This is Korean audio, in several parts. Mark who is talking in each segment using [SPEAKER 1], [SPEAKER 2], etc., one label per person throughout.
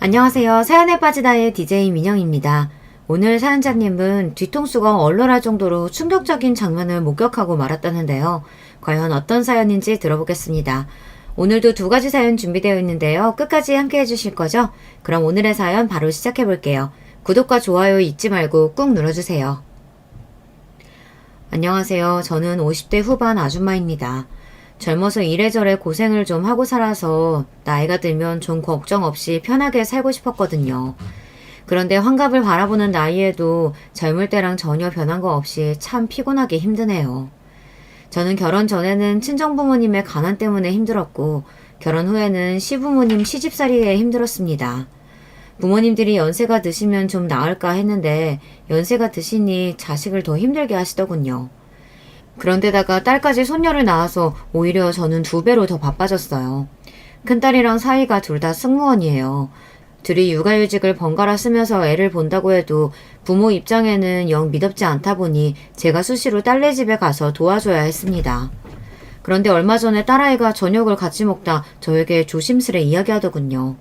[SPEAKER 1] 안녕하세요. 사연에 빠지다의 DJ 민영입니다. 오늘 사연자님은 뒤통수가 얼얼할 정도로 충격적인 장면을 목격하고 말았다는데요. 과연 어떤 사연인지 들어보겠습니다. 오늘도 두 가지 사연 준비되어 있는데요. 끝까지 함께 해주실 거죠? 그럼 오늘의 사연 바로 시작해 볼게요. 구독과 좋아요 잊지 말고 꾹 눌러주세요. 안녕하세요. 저는 50대 후반 아줌마입니다. 젊어서 이래저래 고생을 좀 하고 살아서 나이가 들면 좀 걱정 없이 편하게 살고 싶었거든요. 그런데 환갑을 바라보는 나이에도 젊을 때랑 전혀 변한 거 없이 참 피곤하게 힘드네요. 저는 결혼 전에는 친정부모님의 가난 때문에 힘들었고 결혼 후에는 시부모님 시집살이에 힘들었습니다. 부모님들이 연세가 드시면 좀 나을까 했는데 연세가 드시니 자식을 더 힘들게 하시더군요. 그런데다가 딸까지 손녀를 낳아서 오히려 저는 2배로 더 바빠졌어요. 큰딸이랑 사이가 둘 다 승무원이에요. 둘이 육아휴직을 번갈아 쓰면서 애를 본다고 해도 부모 입장에는 영 미덥지 않다 보니 제가 수시로 딸네 집에 가서 도와줘야 했습니다. 그런데 얼마 전에 딸아이가 저녁을 같이 먹다 저에게 조심스레 이야기하더군요.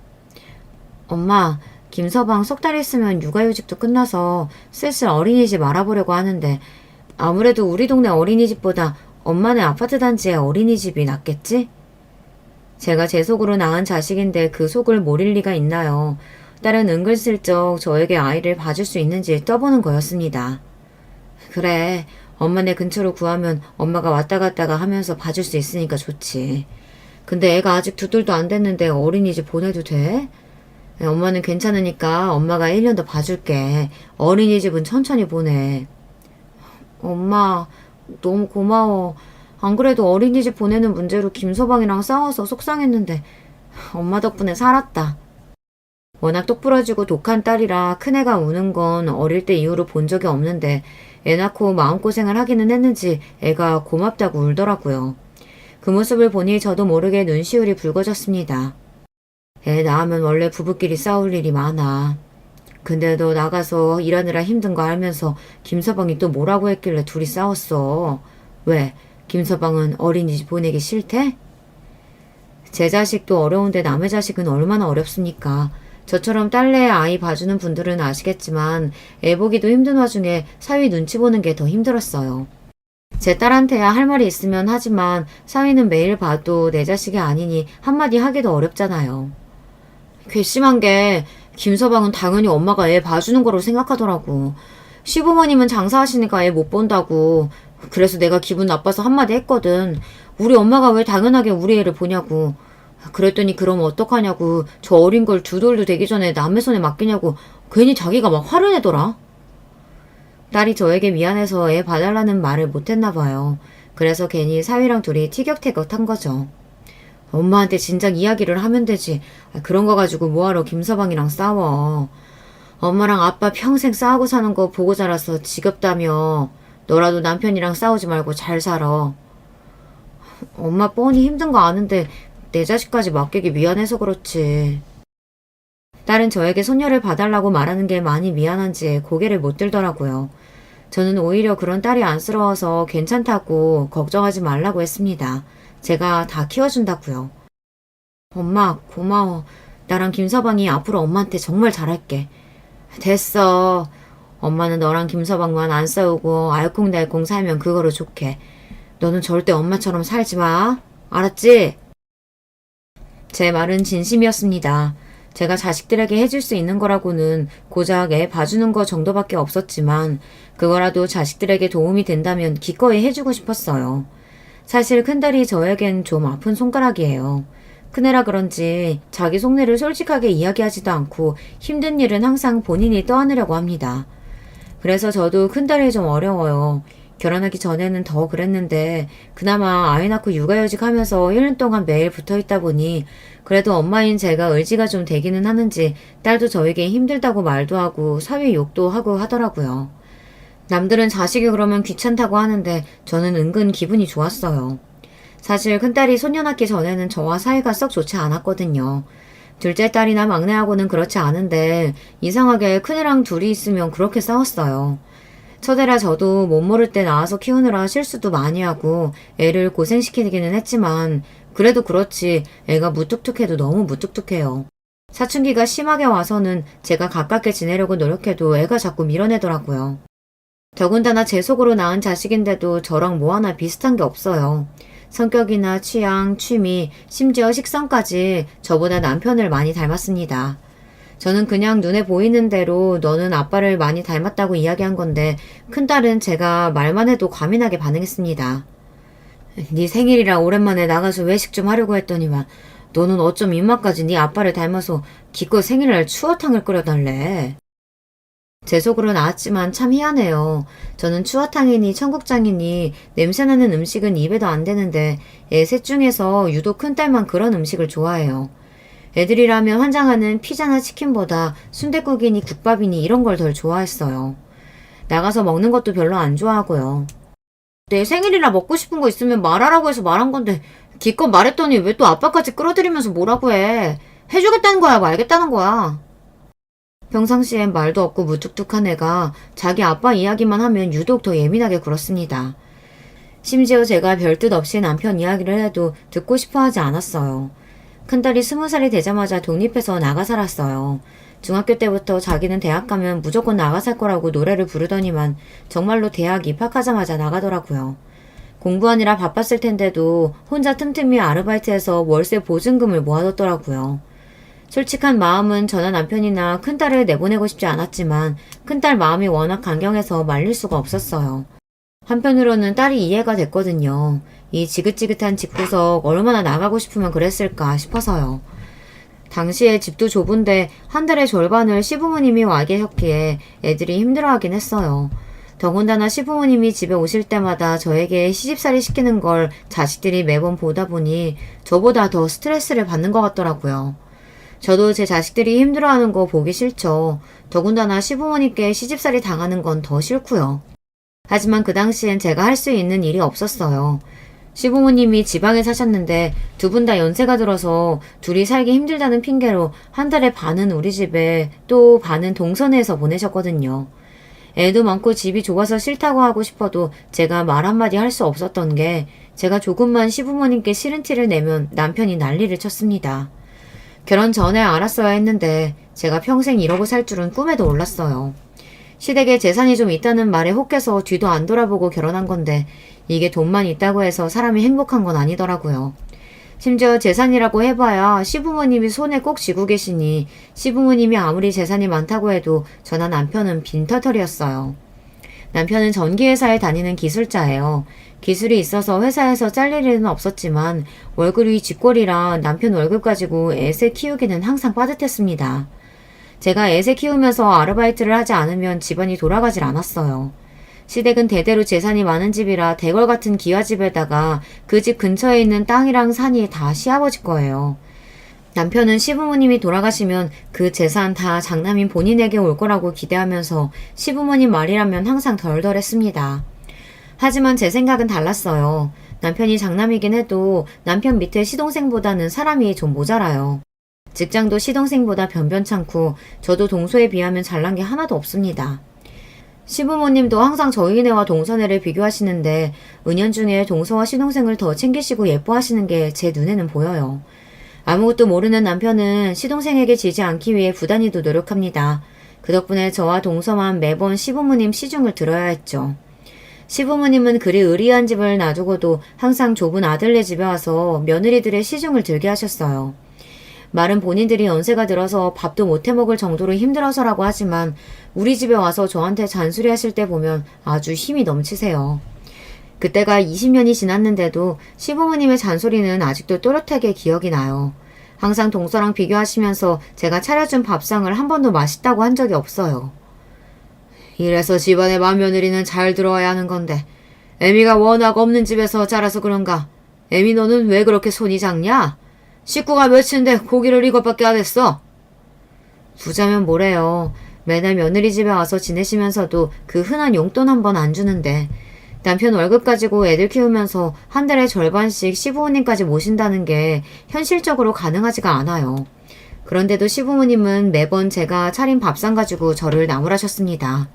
[SPEAKER 1] 엄마, 김서방 석 달 있으면 육아휴직도 끝나서 슬슬 어린이집 알아보려고 하는데 아무래도 우리 동네 어린이집보다 엄마네 아파트 단지의 어린이집이 낫겠지? 제가 제 속으로 낳은 자식인데 그 속을 모를 리가 있나요? 딸은 은근슬쩍 저에게 아이를 봐줄 수 있는지 떠보는 거였습니다. 그래, 엄마네 근처로 구하면 엄마가 왔다 갔다가 하면서 봐줄 수 있으니까 좋지. 근데 애가 아직 2돌도 안 됐는데 어린이집 보내도 돼? 엄마는 괜찮으니까 엄마가 1년 더 봐줄게. 어린이집은 천천히 보내. 엄마, 너무 고마워. 안 그래도 어린이집 보내는 문제로 김서방이랑 싸워서 속상했는데 엄마 덕분에 살았다. 워낙 똑부러지고 독한 딸이라 큰애가 우는 건 어릴 때 이후로 본 적이 없는데 애 낳고 마음고생을 하기는 했는지 애가 고맙다고 울더라고요. 그 모습을 보니 저도 모르게 눈시울이 붉어졌습니다. 애 낳으면 원래 부부끼리 싸울 일이 많아. 근데 너 나가서 일하느라 힘든 거 알면서 김서방이 또 뭐라고 했길래 둘이 싸웠어. 왜? 김서방은 어린이집 보내기 싫대? 제 자식도 어려운데 남의 자식은 얼마나 어렵습니까? 저처럼 딸내 아이 봐주는 분들은 아시겠지만 애 보기도 힘든 와중에 사위 눈치 보는 게 더 힘들었어요. 제 딸한테야 할 말이 있으면 하지만 사위는 매일 봐도 내 자식이 아니니 한마디 하기도 어렵잖아요. 괘씸한 게 김서방은 당연히 엄마가 애 봐주는 거로 생각하더라고. 시부모님은 장사하시니까 애 못 본다고. 그래서 내가 기분 나빠서 한마디 했거든. 우리 엄마가 왜 당연하게 우리 애를 보냐고. 그랬더니 그럼 어떡하냐고. 저 어린 걸 2돌도 되기 전에 남의 손에 맡기냐고 괜히 자기가 막 화를 내더라. 딸이 저에게 미안해서 애 봐달라는 말을 못했나 봐요. 그래서 괜히 사위랑 둘이 티격태격한 거죠. 엄마한테 진작 이야기를 하면 되지. 그런 거 가지고 뭐하러 김서방이랑 싸워. 엄마랑 아빠 평생 싸우고 사는 거 보고 자라서 지겹다며. 너라도 남편이랑 싸우지 말고 잘 살아. 엄마 뻔히 힘든 거 아는데 내 자식까지 맡기기 미안해서 그렇지. 딸은 저에게 손녀를 봐달라고 말하는 게 많이 미안한지 고개를 못 들더라고요. 저는 오히려 그런 딸이 안쓰러워서 괜찮다고 걱정하지 말라고 했습니다. 제가 다 키워준다고요. 엄마 고마워. 나랑 김서방이 앞으로 엄마한테 정말 잘할게. 됐어. 엄마는 너랑 김서방만 안 싸우고 알콩달콩 살면 그거로 좋게. 너는 절대 엄마처럼 살지 마. 알았지? 제 말은 진심이었습니다. 제가 자식들에게 해줄 수 있는 거라고는 고작 애 봐주는 거 정도밖에 없었지만 그거라도 자식들에게 도움이 된다면 기꺼이 해주고 싶었어요. 사실 큰딸이 저에겐 좀 아픈 손가락이에요. 큰애라 그런지 자기 속내를 솔직하게 이야기하지도 않고 힘든 일은 항상 본인이 떠안으려고 합니다. 그래서 저도 큰딸이 좀 어려워요. 결혼하기 전에는 더 그랬는데 그나마 아이 낳고 육아휴직 하면서 1년 동안 매일 붙어있다 보니 그래도 엄마인 제가 의지가 좀 되기는 하는지 딸도 저에게 힘들다고 말도 하고 사위 욕도 하고 하더라고요. 남들은 자식이 그러면 귀찮다고 하는데 저는 은근 기분이 좋았어요. 사실 큰딸이 손녀 낳기 전에는 저와 사이가 썩 좋지 않았거든요. 둘째 딸이나 막내하고는 그렇지 않은데 이상하게 큰애랑 둘이 있으면 그렇게 싸웠어요. 첫애라 저도 못 모를 때 낳아서 키우느라 실수도 많이 하고 애를 고생시키기는 했지만 그래도 그렇지 애가 무뚝뚝해도 너무 무뚝뚝해요. 사춘기가 심하게 와서는 제가 가깝게 지내려고 노력해도 애가 자꾸 밀어내더라고요. 더군다나 제 속으로 낳은 자식인데도 저랑 뭐 하나 비슷한 게 없어요. 성격이나 취향, 취미, 심지어 식성까지 저보다 남편을 많이 닮았습니다. 저는 그냥 눈에 보이는 대로 너는 아빠를 많이 닮았다고 이야기한 건데 큰딸은 제가 말만 해도 과민하게 반응했습니다. 네 생일이라 오랜만에 나가서 외식 좀 하려고 했더니만 너는 어쩜 입맛까지 네 아빠를 닮아서 기껏 생일날 추어탕을 끓여달래. 제 속으로 나왔지만 참 희한해요. 저는 추어탕이니 청국장이니 냄새나는 음식은 입에도 안 되는데 애 셋 중에서 유독 큰딸만 그런 음식을 좋아해요. 애들이라면 환장하는 피자나 치킨보다 순댓국이니 국밥이니 이런 걸 덜 좋아했어요. 나가서 먹는 것도 별로 안 좋아하고요. 내 생일이라 먹고 싶은 거 있으면 말하라고 해서 말한 건데 기껏 말했더니 왜 또 아빠까지 끌어들이면서 뭐라고 해. 해주겠다는 거야 말겠다는 거야. 평상시엔 말도 없고 무뚝뚝한 애가 자기 아빠 이야기만 하면 유독 더 예민하게 굴었습니다. 심지어 제가 별뜻 없이 남편 이야기를 해도 듣고 싶어 하지 않았어요. 큰딸이 20살이 되자마자 독립해서 나가 살았어요. 중학교 때부터 자기는 대학 가면 무조건 나가 살 거라고 노래를 부르더니만 정말로 대학 입학하자마자 나가더라고요. 공부하느라 바빴을 텐데도 혼자 틈틈이 아르바이트해서 월세 보증금을 모아뒀더라고요. 솔직한 마음은 저나 남편이나 큰딸을 내보내고 싶지 않았지만 큰딸 마음이 워낙 강경해서 말릴 수가 없었어요. 한편으로는 딸이 이해가 됐거든요. 이 지긋지긋한 집구석 얼마나 나가고 싶으면 그랬을까 싶어서요. 당시에 집도 좁은데 한 달의 절반을 시부모님이 와 계셨기에 애들이 힘들어하긴 했어요. 더군다나 시부모님이 집에 오실 때마다 저에게 시집살이 시키는 걸 자식들이 매번 보다 보니 저보다 더 스트레스를 받는 것 같더라고요. 저도 제 자식들이 힘들어하는 거 보기 싫죠. 더군다나 시부모님께 시집살이 당하는 건 더 싫고요. 하지만 그 당시엔 제가 할 수 있는 일이 없었어요. 시부모님이 지방에 사셨는데 두 분 다 연세가 들어서 둘이 살기 힘들다는 핑계로 한 달에 반은 우리 집에 또 반은 동선에서 보내셨거든요. 애도 많고 집이 좁아서 싫다고 하고 싶어도 제가 말 한마디 할 수 없었던 게 제가 조금만 시부모님께 싫은 티를 내면 남편이 난리를 쳤습니다. 결혼 전에 알았어야 했는데 제가 평생 이러고 살 줄은 꿈에도 몰랐어요. 시댁에 재산이 좀 있다는 말에 혹해서 뒤도 안 돌아보고 결혼한 건데 이게 돈만 있다고 해서 사람이 행복한 건 아니더라고요. 심지어 재산이라고 해봐야 시부모님이 손에 꼭 쥐고 계시니 시부모님이 아무리 재산이 많다고 해도 저나 남편은 빈터털이었어요. 남편은 전기회사에 다니는 기술자예요. 기술이 있어서 회사에서 잘릴 일은 없었지만 월급이 쥐꼬리라 남편 월급 가지고 애새 키우기는 항상 빠듯했습니다. 제가 애새 키우면서 아르바이트를 하지 않으면 집안이 돌아가질 않았어요. 시댁은 대대로 재산이 많은 집이라 대궐 같은 기와집에다가 그 집 근처에 있는 땅이랑 산이 다 시아버지 거예요. 남편은 시부모님이 돌아가시면 그 재산 다 장남인 본인에게 올 거라고 기대하면서 시부모님 말이라면 항상 덜덜했습니다. 하지만 제 생각은 달랐어요. 남편이 장남이긴 해도 남편 밑에 시동생보다는 사람이 좀 모자라요. 직장도 시동생보다 변변찮고 저도 동서에 비하면 잘난 게 하나도 없습니다. 시부모님도 항상 저희네와 동서네를 비교하시는데 은연중에 동서와 시동생을 더 챙기시고 예뻐하시는 게 제 눈에는 보여요. 아무것도 모르는 남편은 시동생에게 지지 않기 위해 부단히도 노력합니다. 그 덕분에 저와 동서만 매번 시부모님 시중을 들어야 했죠. 시부모님은 그리 의리한 집을 놔두고도 항상 좁은 아들네 집에 와서 며느리들의 시중을 들게 하셨어요. 말은 본인들이 연세가 들어서 밥도 못 해먹을 정도로 힘들어서라고 하지만 우리 집에 와서 저한테 잔소리하실 때 보면 아주 힘이 넘치세요. 그때가 20년이 지났는데도 시부모님의 잔소리는 아직도 또렷하게 기억이 나요. 항상 동서랑 비교하시면서 제가 차려준 밥상을 한 번도 맛있다고 한 적이 없어요. 이래서 집안의 맏며느리는 잘 들어와야 하는 건데 애미가 워낙 없는 집에서 자라서 그런가. 애미 너는 왜 그렇게 손이 작냐? 식구가 몇인데 고기를 이것밖에 안 했어? 부자면 뭐래요. 매달 며느리 집에 와서 지내시면서도 그 흔한 용돈 한 번 안 주는데 남편 월급 가지고 애들 키우면서 한 달에 절반씩 시부모님까지 모신다는 게 현실적으로 가능하지가 않아요. 그런데도 시부모님은 매번 제가 차린 밥상 가지고 저를 나무라셨습니다.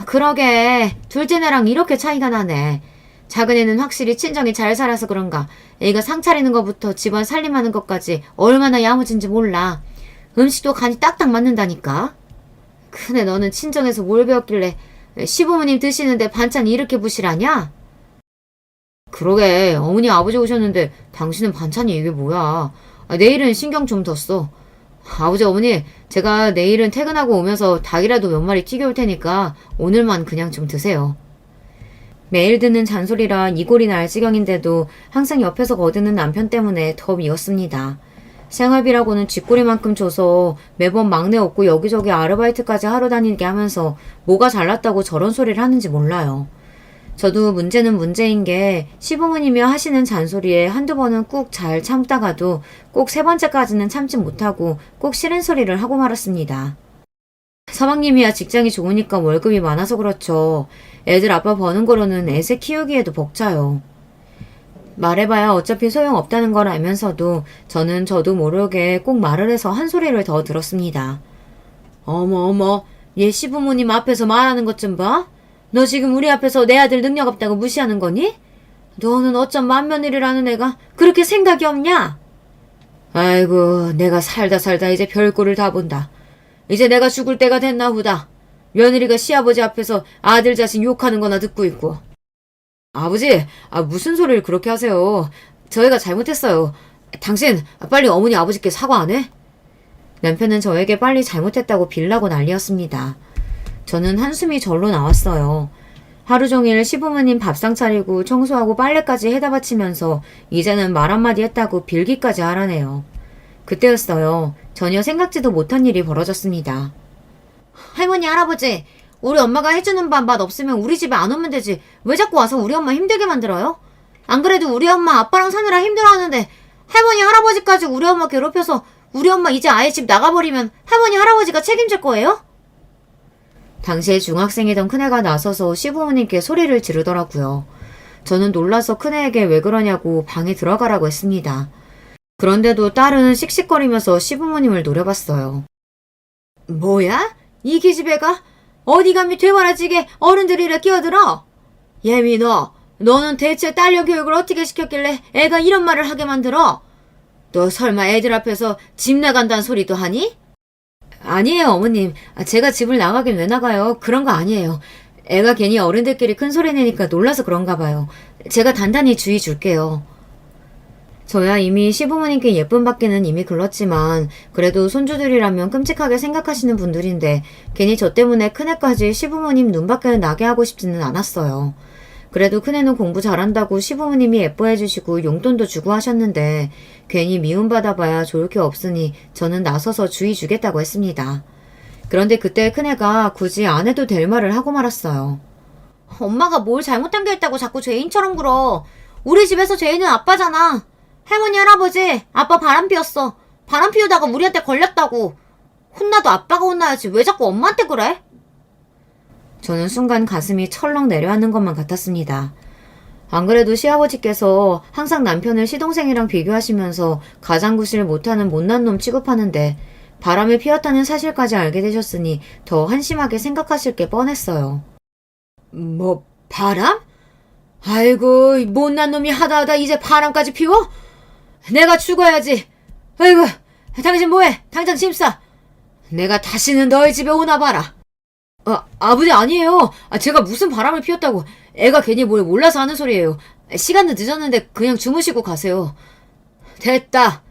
[SPEAKER 1] 그러게 둘째네랑 이렇게 차이가 나네. 작은애는 확실히 친정이 잘 살아서 그런가 애가 상 차리는 것부터 집안 살림하는 것까지 얼마나 야무진지 몰라. 음식도 간이 딱딱 맞는다니까. 근데 너는 친정에서 뭘 배웠길래 시부모님 드시는데 반찬이 이렇게 부실하냐? 그러게, 어머니 아버지 오셨는데 당신은 반찬이 이게 뭐야. 내일은 신경 좀 더 써. 아버지 어머니, 제가 내일은 퇴근하고 오면서 닭이라도 몇 마리 튀겨올 테니까 오늘만 그냥 좀 드세요. 매일 듣는 잔소리라 이골이 날 지경인데도 항상 옆에서 거드는 남편 때문에 더 미웠습니다. 생활비라고는 쥐꼬리만큼 줘서 매번 막내 없고 여기저기 아르바이트까지 하러 다니게 하면서 뭐가 잘났다고 저런 소리를 하는지 몰라요. 저도 문제는 문제인 게 시부모님이 하시는 잔소리에 한두 번은 꾹 잘 참다가도 꼭 세 번째까지는 참지 못하고 꼭 싫은 소리를 하고 말았습니다. 서방님이야 직장이 좋으니까 월급이 많아서 그렇죠. 애들 아빠 버는 거로는 애새 키우기에도 벅차요. 말해봐야 어차피 소용없다는 걸 알면서도 저는 저도 모르게 꼭 말을 해서 한 소리를 더 들었습니다. 어머, 얘 시부모님 앞에서 말하는 것 좀 봐. 너 지금 우리 앞에서 내 아들 능력 없다고 무시하는 거니? 너는 어쩜 맏며느리라는 애가 그렇게 생각이 없냐? 아이고, 내가 살다 이제 별꼴을 다 본다. 이제 내가 죽을 때가 됐나 보다. 며느리가 시아버지 앞에서 아들 자식 욕하는 거나 듣고 있고. 아버지, 무슨 소리를 그렇게 하세요. 저희가 잘못했어요. 당신 빨리 어머니 아버지께 사과 안 해? 남편은 저에게 빨리 잘못했다고 빌라고 난리였습니다. 저는 한숨이 절로 나왔어요. 하루 종일 시부모님 밥상 차리고 청소하고 빨래까지 해다 바치면서 이제는 말 한마디 했다고 빌기까지 하라네요. 그때였어요. 전혀 생각지도 못한 일이 벌어졌습니다. 할머니, 할아버지, 우리 엄마가 해주는 밥 맛 없으면 우리 집에 안 오면 되지. 왜 자꾸 와서 우리 엄마 힘들게 만들어요? 안 그래도 우리 엄마 아빠랑 사느라 힘들어하는데 할머니, 할아버지까지 우리 엄마 괴롭혀서 우리 엄마 이제 아예 집 나가버리면 할머니, 할아버지가 책임질 거예요? 당시에 중학생이던 큰애가 나서서 시부모님께 소리를 지르더라고요. 저는 놀라서 큰애에게 왜 그러냐고 방에 들어가라고 했습니다. 그런데도 딸은 씩씩거리면서 시부모님을 노려봤어요. 뭐야? 이 기집애가? 어디 감히 되바라지게 어른들이라 끼어들어? 예미 너는 대체 딸려 교육을 어떻게 시켰길래 애가 이런 말을 하게 만들어? 너 설마 애들 앞에서 집 나간다는 소리도 하니? 아니에요, 어머님. 제가 집을 나가긴 왜 나가요? 그런 거 아니에요. 애가 괜히 어른들끼리 큰 소리 내니까 놀라서 그런가 봐요. 제가 단단히 주의 줄게요. 저야 이미 시부모님께 예쁨 받기는 이미 글렀지만 그래도 손주들이라면 끔찍하게 생각하시는 분들인데 괜히 저 때문에 큰애까지 시부모님 눈밖에 나게 하고 싶지는 않았어요. 그래도 큰애는 공부 잘한다고 시부모님이 예뻐해 주시고 용돈도 주고 하셨는데 괜히 미움받아봐야 좋을 게 없으니 저는 나서서 주의 주겠다고 했습니다. 그런데 그때 큰애가 굳이 안 해도 될 말을 하고 말았어요. 엄마가 뭘 잘못한 게 있다고 자꾸 죄인처럼 굴어. 우리 집에서 죄인은 아빠잖아. 할머니, 할아버지, 아빠 바람 피웠어. 바람 피우다가 우리한테 걸렸다고. 혼나도 아빠가 혼나야지 왜 자꾸 엄마한테 그래? 저는 순간 가슴이 철렁 내려앉는 것만 같았습니다. 안 그래도 시아버지께서 항상 남편을 시동생이랑 비교하시면서 가장구실 못하는 못난 놈 취급하는데 바람을 피웠다는 사실까지 알게 되셨으니 더 한심하게 생각하실 게 뻔했어요. 뭐 바람? 아이고, 못난 놈이 하다 이제 바람까지 피워? 내가 죽어야지. 아이고, 당신 뭐해? 당장 짐 싸. 내가 다시는 너희 집에 오나 봐라. 아버지 아니에요. 제가 무슨 바람을 피웠다고. 애가 괜히 뭘 몰라서 하는 소리예요. 시간도 늦었는데 그냥 주무시고 가세요. 됐다.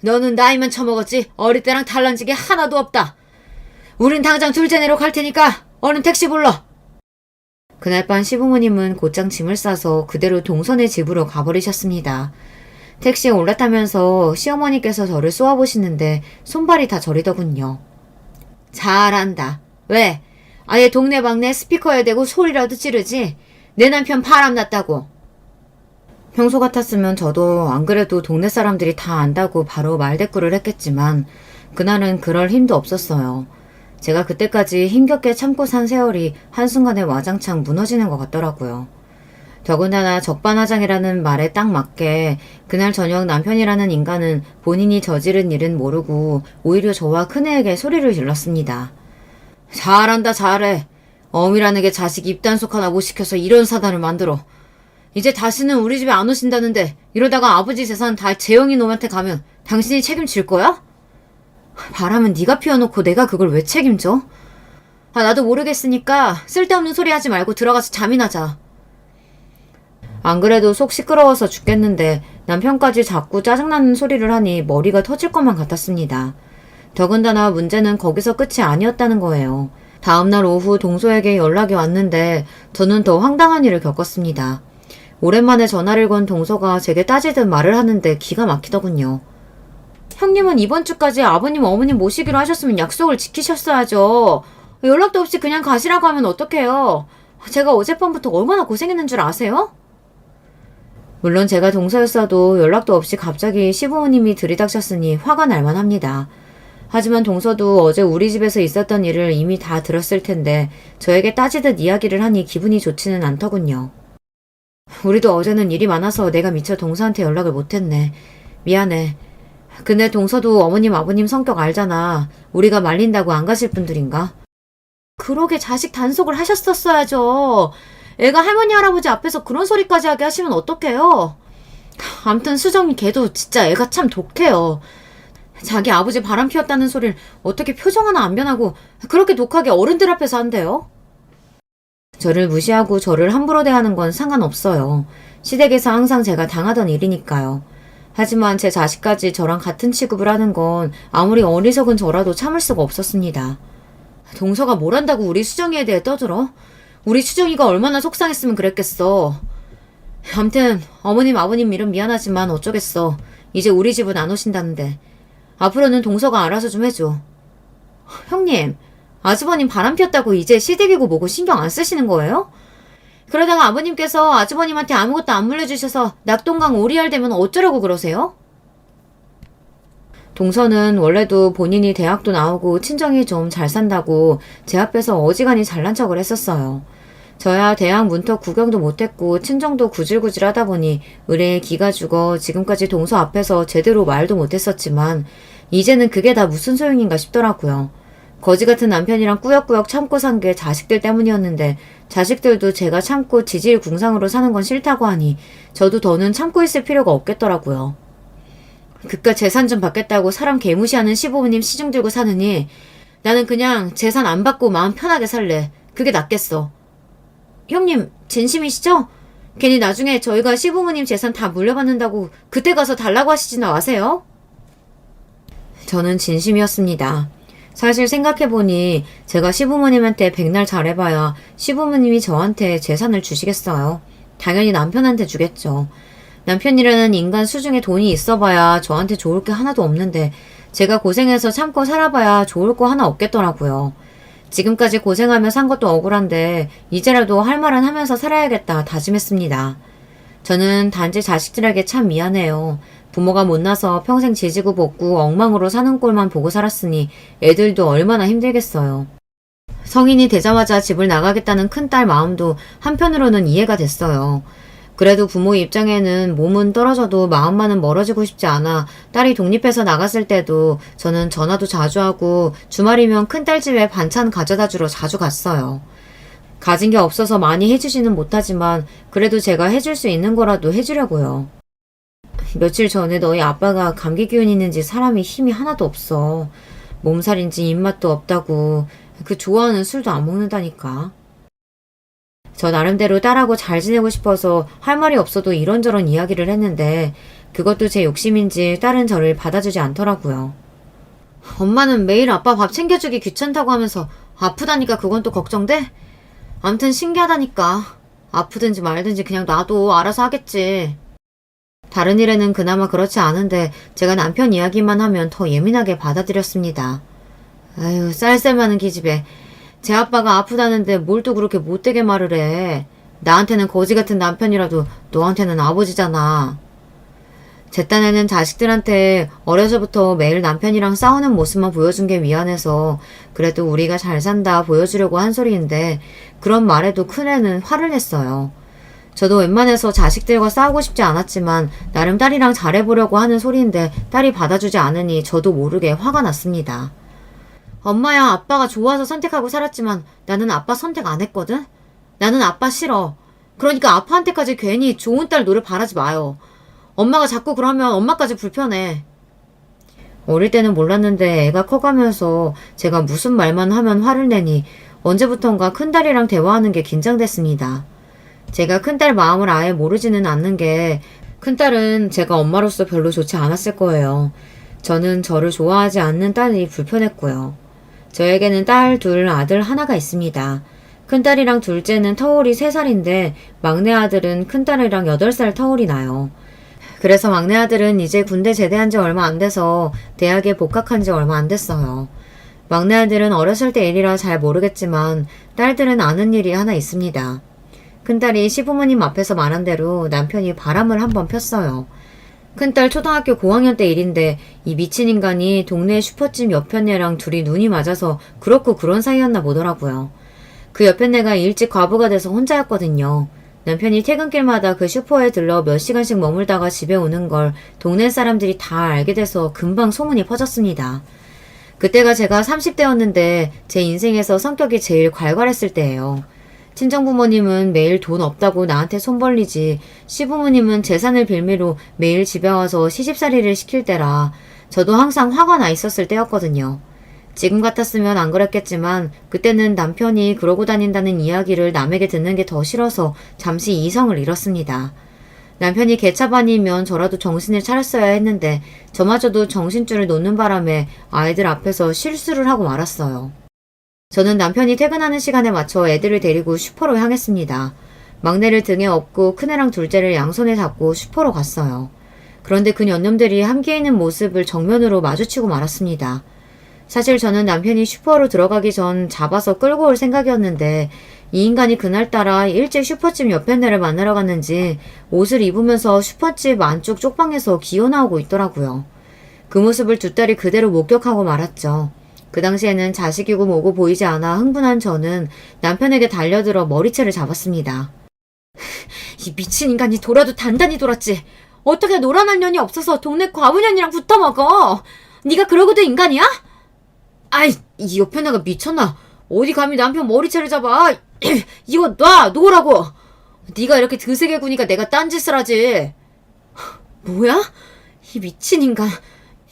[SPEAKER 1] 너는 나이만 처먹었지 어릴 때랑 달라진 게 하나도 없다. 우린 당장 둘째 내러 갈 테니까 얼른 택시 불러. 그날 밤 시부모님은 곧장 짐을 싸서 그대로 동선의 집으로 가버리셨습니다. 택시에 올라타면서 시어머니께서 저를 쏘아보시는데 손발이 다 저리더군요. 잘한다. 왜? 아예 동네방네 스피커에 대고 소리라도 지르지? 내 남편 바람났다고. 평소 같았으면 저도 안 그래도 동네 사람들이 다 안다고 바로 말대꾸를 했겠지만 그날은 그럴 힘도 없었어요. 제가 그때까지 힘겹게 참고 산 세월이 한순간에 와장창 무너지는 것 같더라고요. 더군다나 적반하장이라는 말에 딱 맞게 그날 저녁 남편이라는 인간은 본인이 저지른 일은 모르고 오히려 저와 큰애에게 소리를 질렀습니다. 잘한다 잘해. 어미라는 게 자식 입단속 하나 못 시켜서 이런 사단을 만들어. 이제 다시는 우리 집에 안 오신다는데 이러다가 아버지 재산 다 재영이 놈한테 가면 당신이 책임질 거야? 바람은 네가 피워놓고 내가 그걸 왜 책임져? 나도 모르겠으니까 쓸데없는 소리 하지 말고 들어가서 잠이나 자. 안 그래도 속 시끄러워서 죽겠는데 남편까지 자꾸 짜증나는 소리를 하니 머리가 터질 것만 같았습니다. 더군다나 문제는 거기서 끝이 아니었다는 거예요. 다음날 오후 동서에게 연락이 왔는데 저는 더 황당한 일을 겪었습니다. 오랜만에 전화를 건 동서가 제게 따지듯 말을 하는데 기가 막히더군요. 형님은 이번 주까지 아버님 어머님 모시기로 하셨으면 약속을 지키셨어야죠. 연락도 없이 그냥 가시라고 하면 어떡해요. 제가 어젯밤부터 얼마나 고생했는 줄 아세요? 물론 제가 동서였어도 연락도 없이 갑자기 시부모님이 들이닥쳤으니 화가 날 만합니다. 하지만 동서도 어제 우리 집에서 있었던 일을 이미 다 들었을 텐데 저에게 따지듯 이야기를 하니 기분이 좋지는 않더군요. 우리도 어제는 일이 많아서 내가 미처 동서한테 연락을 못했네. 미안해. 근데 동서도 어머님 아버님 성격 알잖아. 우리가 말린다고 안 가실 분들인가? 그러게 자식 단속을 하셨었어야죠. 애가 할머니 할아버지 앞에서 그런 소리까지 하게 하시면 어떡해요. 암튼 수정이 걔도 진짜 애가 참 독해요. 자기 아버지 바람 피웠다는 소리를 어떻게 표정 하나 안 변하고 그렇게 독하게 어른들 앞에서 한대요? 저를 무시하고 저를 함부로 대하는 건 상관없어요. 시댁에서 항상 제가 당하던 일이니까요. 하지만 제 자식까지 저랑 같은 취급을 하는 건 아무리 어리석은 저라도 참을 수가 없었습니다. 동서가 뭘 한다고 우리 수정이에 대해 떠들어? 우리 수정이가 얼마나 속상했으면 그랬겠어. 암튼 어머님 아버님 일은 미안하지만 어쩌겠어. 이제 우리 집은 안 오신다는데. 앞으로는 동서가 알아서 좀 해줘. 형님, 아주버님 바람 피웠다고 이제 시댁이고 뭐고 신경 안 쓰시는 거예요? 그러다가 아버님께서 아주버님한테 아무것도 안 물려주셔서 낙동강 오리알 되면 어쩌라고 그러세요? 동서는 원래도 본인이 대학도 나오고 친정이 좀 잘 산다고 제 앞에서 어지간히 잘난 척을 했었어요. 저야 대학 문턱 구경도 못했고 친정도 구질구질 하다 보니 의뢰에 기가 죽어 지금까지 동서 앞에서 제대로 말도 못했었지만 이제는 그게 다 무슨 소용인가 싶더라고요. 거지 같은 남편이랑 꾸역꾸역 참고 산 게 자식들 때문이었는데 자식들도 제가 참고 지질궁상으로 사는 건 싫다고 하니 저도 더는 참고 있을 필요가 없겠더라고요. 그깟 재산 좀 받겠다고 사람 개무시하는 시부모님 시중 들고 사느니 나는 그냥 재산 안 받고 마음 편하게 살래. 그게 낫겠어. 형님 진심이시죠? 괜히 나중에 저희가 시부모님 재산 다 물려받는다고 그때 가서 달라고 하시지나 마세요. 저는 진심이었습니다. 사실 생각해보니 제가 시부모님한테 백날 잘해봐야 시부모님이 저한테 재산을 주시겠어요. 당연히 남편한테 주겠죠. 남편이라는 인간 수중에 돈이 있어봐야 저한테 좋을 게 하나도 없는데 제가 고생해서 참고 살아봐야 좋을 거 하나 없겠더라고요. 지금까지 고생하며 산 것도 억울한데 이제라도 할 말은 하면서 살아야겠다 다짐했습니다. 저는 단지 자식들에게 참 미안해요. 부모가 못나서 평생 지지고 볶고 엉망으로 사는 꼴만 보고 살았으니 애들도 얼마나 힘들겠어요. 성인이 되자마자 집을 나가겠다는 큰딸 마음도 한편으로는 이해가 됐어요. 그래도 부모 입장에는 몸은 떨어져도 마음만은 멀어지고 싶지 않아 딸이 독립해서 나갔을 때도 저는 전화도 자주 하고 주말이면 큰딸 집에 반찬 가져다 주러 자주 갔어요. 가진 게 없어서 많이 해주지는 못하지만 그래도 제가 해줄 수 있는 거라도 해주려고요. 며칠 전에 너희 아빠가 감기 기운 있는지 사람이 힘이 하나도 없어. 몸살인지 입맛도 없다고. 그 좋아하는 술도 안 먹는다니까. 저 나름대로 딸하고 잘 지내고 싶어서 할 말이 없어도 이런저런 이야기를 했는데 그것도 제 욕심인지 딸은 저를 받아주지 않더라고요. 엄마는 매일 아빠 밥 챙겨주기 귀찮다고 하면서 아프다니까 그건 또 걱정돼? 암튼 신기하다니까. 아프든지 말든지 그냥 놔도 알아서 하겠지. 다른 일에는 그나마 그렇지 않은데 제가 남편 이야기만 하면 더 예민하게 받아들였습니다. 아유 쌀쌀하는 기집애. 제 아빠가 아프다는데 뭘 또 그렇게 못되게 말을 해. 나한테는 거지 같은 남편이라도 너한테는 아버지잖아. 제 딴에는 자식들한테 어려서부터 매일 남편이랑 싸우는 모습만 보여준 게 미안해서 그래도 우리가 잘 산다 보여주려고 한 소리인데 그런 말에도 큰애는 화를 냈어요. 저도 웬만해서 자식들과 싸우고 싶지 않았지만 나름 딸이랑 잘해보려고 하는 소리인데 딸이 받아주지 않으니 저도 모르게 화가 났습니다. 엄마야 아빠가 좋아서 선택하고 살았지만 나는 아빠 선택 안 했거든? 나는 아빠 싫어. 그러니까 아빠한테까지 괜히 좋은 딸 노를 바라지 마요. 엄마가 자꾸 그러면 엄마까지 불편해. 어릴 때는 몰랐는데 애가 커가면서 제가 무슨 말만 하면 화를 내니 언제부턴가 큰딸이랑 대화하는 게 긴장됐습니다. 제가 큰딸 마음을 아예 모르지는 않는 게 큰딸은 제가 엄마로서 별로 좋지 않았을 거예요. 저는 저를 좋아하지 않는 딸이 불편했고요. 저에게는 딸 둘, 아들 하나가 있습니다. 큰딸이랑 둘째는 터울이 3살인데 막내 아들은 큰딸이랑 8살 터울이 나요. 그래서 막내 아들은 이제 군대 제대한 지 얼마 안 돼서 대학에 복학한 지 얼마 안 됐어요. 막내 아들은 어렸을 때 일이라 잘 모르겠지만 딸들은 아는 일이 하나 있습니다. 큰딸이 시부모님 앞에서 말한 대로 남편이 바람을 한번 폈어요. 큰딸 초등학교 고학년 때 일인데 이 미친 인간이 동네 슈퍼집 옆에 애랑 둘이 눈이 맞아서 그렇고 그런 사이였나 보더라고요. 그 옆에 애가 일찍 과부가 돼서 혼자였거든요. 남편이 퇴근길마다 그 슈퍼에 들러 몇 시간씩 머물다가 집에 오는 걸 동네 사람들이 다 알게 돼서 금방 소문이 퍼졌습니다. 그때가 제가 30대였는데 제 인생에서 성격이 제일 괄괄했을 때예요. 친정부모님은 매일 돈 없다고 나한테 손 벌리지 시부모님은 재산을 빌미로 매일 집에 와서 시집살이를 시킬 때라 저도 항상 화가 나 있었을 때였거든요. 지금 같았으면 안 그랬겠지만 그때는 남편이 그러고 다닌다는 이야기를 남에게 듣는 게 더 싫어서 잠시 이성을 잃었습니다. 남편이 개차반이면 저라도 정신을 차렸어야 했는데 저마저도 정신줄을 놓는 바람에 아이들 앞에서 실수를 하고 말았어요. 저는 남편이 퇴근하는 시간에 맞춰 애들을 데리고 슈퍼로 향했습니다. 막내를 등에 업고 큰애랑 둘째를 양손에 잡고 슈퍼로 갔어요. 그런데 그 년놈들이 함께 있는 모습을 정면으로 마주치고 말았습니다. 사실 저는 남편이 슈퍼로 들어가기 전 잡아서 끌고 올 생각이었는데 이 인간이 그날따라 일찍 슈퍼집 옆에 애를 만나러 갔는지 옷을 입으면서 슈퍼집 안쪽 쪽방에서 기어나오고 있더라고요. 그 모습을 두 딸이 그대로 목격하고 말았죠. 그 당시에는 자식이고 뭐고 보이지 않아 흥분한 저는 남편에게 달려들어 머리채를 잡았습니다. 이 미친 인간이 돌아도 단단히 돌았지. 어떻게 노란할 년이 없어서 동네 과부년이랑 붙어먹어. 네가 그러고도 인간이야? 아이, 이 옆에 나가 미쳤나? 어디 감히 남편 머리채를 잡아? 이거 놓으라고. 네가 이렇게 드세게 구니까 내가 딴짓을 하지. 뭐야? 이 미친 인간.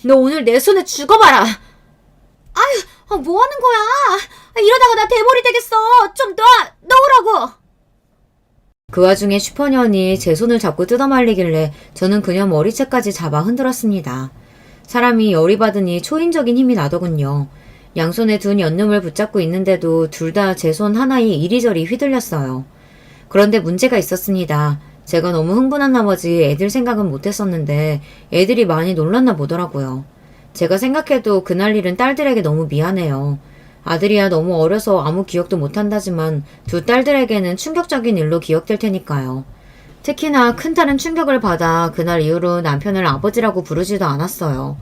[SPEAKER 1] 너 오늘 내 손에 죽어봐라. 아유, 뭐 하는 거야? 이러다가 나 대머리 되겠어. 좀 놓으라고. 그 와중에 슈퍼년이 제 손을 잡고 뜯어말리길래 저는 그녀 머리채까지 잡아 흔들었습니다. 사람이 열이 받으니 초인적인 힘이 나더군요. 양손에 둔 연놈을 붙잡고 있는데도 둘 다 제 손 하나에 이리저리 휘둘렸어요. 그런데 문제가 있었습니다. 제가 너무 흥분한 나머지 애들 생각은 못했었는데 애들이 많이 놀랐나 보더라고요. 제가 생각해도 그날 일은 딸들에게 너무 미안해요. 아들이야 너무 어려서 아무 기억도 못한다지만 두 딸들에게는 충격적인 일로 기억될 테니까요. 특히나 큰딸은 충격을 받아 그날 이후로 남편을 아버지라고 부르지도 않았어요.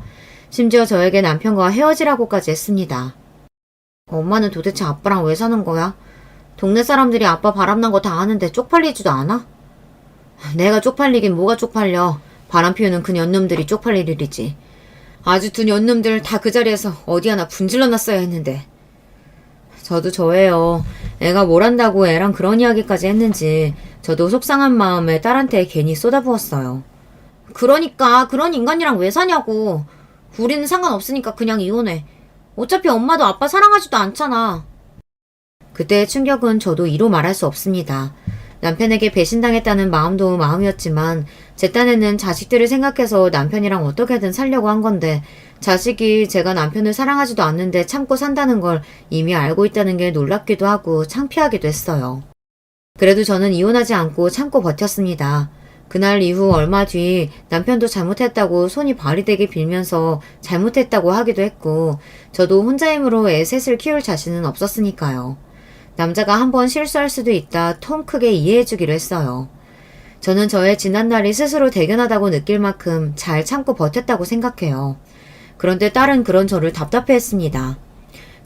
[SPEAKER 1] 심지어 저에게 남편과 헤어지라고까지 했습니다. 엄마는 도대체 아빠랑 왜 사는 거야? 동네 사람들이 아빠 바람난 거 다 아는데 쪽팔리지도 않아? 내가 쪽팔리긴 뭐가 쪽팔려. 바람 피우는 그 년놈들이 쪽팔릴 일이지. 아주 두 년놈들 다 그 자리에서 어디 하나 분질러 놨어야 했는데. 저도 저예요. 애가 뭘 한다고 애랑 그런 이야기까지 했는지 저도 속상한 마음에 딸한테 괜히 쏟아부었어요. 그러니까 그런 인간이랑 왜 사냐고. 우리는 상관없으니까 그냥 이혼해. 어차피 엄마도 아빠 사랑하지도 않잖아. 그때의 충격은 저도 이로 말할 수 없습니다. 남편에게 배신당했다는 마음도 마음이었지만 제 딴에는 자식들을 생각해서 남편이랑 어떻게든 살려고 한 건데 자식이 제가 남편을 사랑하지도 않는데 참고 산다는 걸 이미 알고 있다는 게 놀랍기도 하고 창피하기도 했어요. 그래도 저는 이혼하지 않고 참고 버텼습니다. 그날 이후 얼마 뒤 남편도 잘못했다고 손이 발이 되게 빌면서 잘못했다고 하기도 했고 저도 혼자 힘으로 애 셋을 키울 자신은 없었으니까요. 남자가 한번 실수할 수도 있다 통 크게 이해해주기로 했어요. 저는 저의 지난날이 스스로 대견하다고 느낄 만큼 잘 참고 버텼다고 생각해요. 그런데 딸은 그런 저를 답답해했습니다.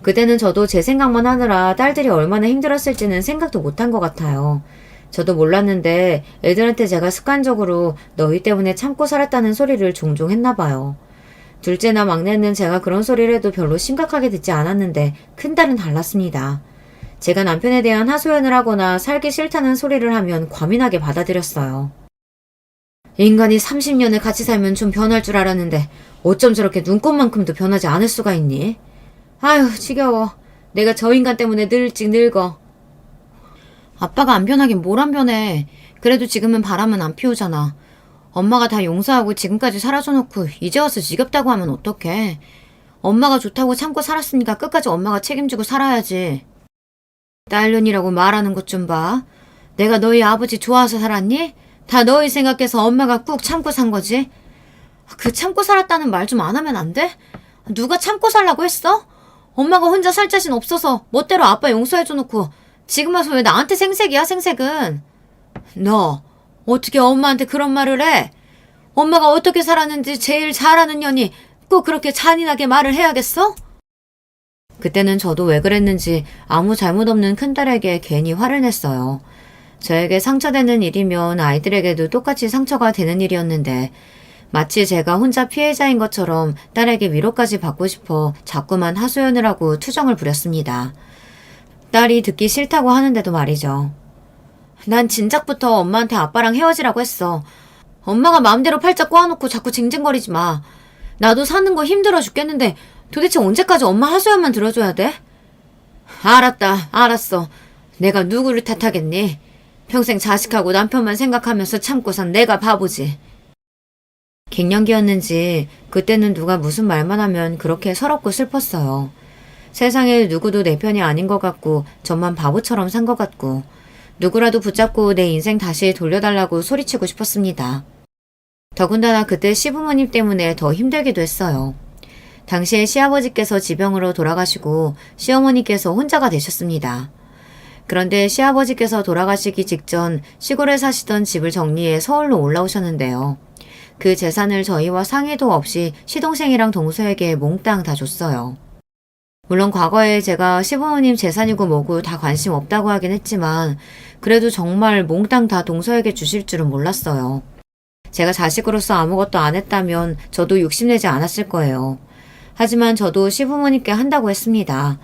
[SPEAKER 1] 그때는 저도 제 생각만 하느라 딸들이 얼마나 힘들었을지는 생각도 못한 것 같아요. 저도 몰랐는데 애들한테 제가 습관적으로 너희 때문에 참고 살았다는 소리를 종종 했나 봐요. 둘째나 막내는 제가 그런 소리를 해도 별로 심각하게 듣지 않았는데 큰딸은 달랐습니다. 제가 남편에 대한 하소연을 하거나 살기 싫다는 소리를 하면 과민하게 받아들였어요. 인간이 30년을 같이 살면 좀 변할 줄 알았는데 어쩜 저렇게 눈꽃만큼도 변하지 않을 수가 있니? 아휴, 지겨워. 내가 저 인간 때문에 늙지 늙어. 아빠가 안 변하긴 뭘 안 변해. 그래도 지금은 바람은 안 피우잖아. 엄마가 다 용서하고 지금까지 살아줘놓고 이제 와서 지겹다고 하면 어떡해. 엄마가 좋다고 참고 살았으니까 끝까지 엄마가 책임지고 살아야지. 딸년이라고 말하는 것 좀 봐. 내가 너희 아버지 좋아서 살았니? 다 너희 생각해서 엄마가 꾹 참고 산 거지. 그 참고 살았다는 말 좀 안 하면 안 돼? 누가 참고 살라고 했어? 엄마가 혼자 살 자신 없어서 멋대로 아빠 용서해줘놓고 지금 와서 왜 나한테 생색이야, 생색은. 너 어떻게 엄마한테 그런 말을 해? 엄마가 어떻게 살았는지 제일 잘 아는 년이 꼭 그렇게 잔인하게 말을 해야겠어? 그때는 저도 왜 그랬는지 아무 잘못 없는 큰딸에게 괜히 화를 냈어요. 저에게 상처되는 일이면 아이들에게도 똑같이 상처가 되는 일이었는데 마치 제가 혼자 피해자인 것처럼 딸에게 위로까지 받고 싶어 자꾸만 하소연을 하고 투정을 부렸습니다. 딸이 듣기 싫다고 하는데도 말이죠. 난 진작부터 엄마한테 아빠랑 헤어지라고 했어. 엄마가 마음대로 팔자 꼬아놓고 자꾸 징징거리지 마. 나도 사는 거 힘들어 죽겠는데 도대체 언제까지 엄마 하소연만 들어줘야 돼? 알았다, 알았어. 내가 누구를 탓하겠니? 평생 자식하고 남편만 생각하면서 참고 산 내가 바보지. 갱년기였는지 그때는 누가 무슨 말만 하면 그렇게 서럽고 슬펐어요. 세상에 누구도 내 편이 아닌 것 같고 저만 바보처럼 산 것 같고 누구라도 붙잡고 내 인생 다시 돌려달라고 소리치고 싶었습니다. 더군다나 그때 시부모님 때문에 더 힘들기도 했어요. 당시에 시아버지께서 지병으로 돌아가시고 시어머니께서 혼자가 되셨습니다. 그런데 시아버지께서 돌아가시기 직전 시골에 사시던 집을 정리해 서울로 올라오셨는데요. 그 재산을 저희와 상의도 없이 시동생이랑 동서에게 몽땅 다 줬어요. 물론 과거에 제가 시부모님 재산이고 뭐고 다 관심 없다고 하긴 했지만 그래도 정말 몽땅 다 동서에게 주실 줄은 몰랐어요. 제가 자식으로서 아무것도 안 했다면 저도 욕심내지 않았을 거예요. 하지만 저도 시부모님께 한다고 했습니다.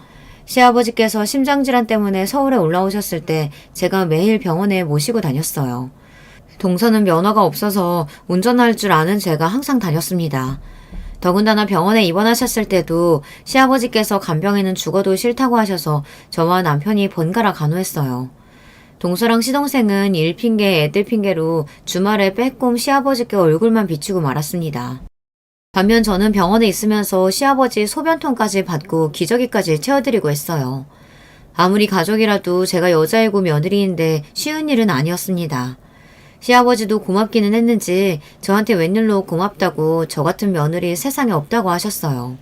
[SPEAKER 1] 시아버지께서 심장질환 때문에 서울에 올라오셨을 때 제가 매일 병원에 모시고 다녔어요. 동서는 면허가 없어서 운전할 줄 아는 제가 항상 다녔습니다. 더군다나 병원에 입원하셨을 때도 시아버지께서 간병인은 죽어도 싫다고 하셔서 저와 남편이 번갈아 간호했어요. 동서랑 시동생은 일 핑계, 애들 핑계로 주말에 빼꼼 시아버지께 얼굴만 비추고 말았습니다. 반면 저는 병원에 있으면서 시아버지 소변통까지 받고 기저귀까지 채워드리고 했어요. 아무리 가족이라도 제가 여자이고 며느리인데 쉬운 일은 아니었습니다. 시아버지도 고맙기는 했는지 저한테 웬일로 고맙다고 저 같은 며느리 세상에 없다고 하셨어요.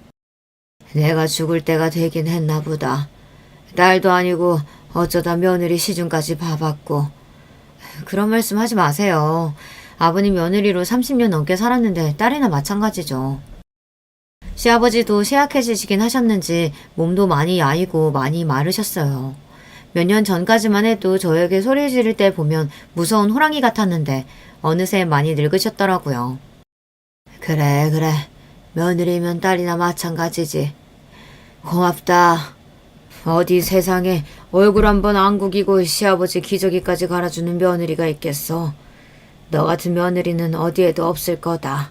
[SPEAKER 1] 내가 죽을 때가 되긴 했나 보다. 딸도 아니고 어쩌다 며느리 시중까지 봐봤고. 그런 말씀 하지 마세요. 아버님 며느리로 30년 넘게 살았는데 딸이나 마찬가지죠. 시아버지도 쇠약해지시긴 하셨는지 몸도 많이 야이고 많이 마르셨어요. 몇 년 전까지만 해도 저에게 소리 지를 때 보면 무서운 호랑이 같았는데 어느새 많이 늙으셨더라고요. 그래. 며느리면 딸이나 마찬가지지. 고맙다. 어디 세상에 얼굴 한번 안 구기고 시아버지 기저귀까지 갈아주는 며느리가 있겠어. 너 같은 며느리는 어디에도 없을 거다.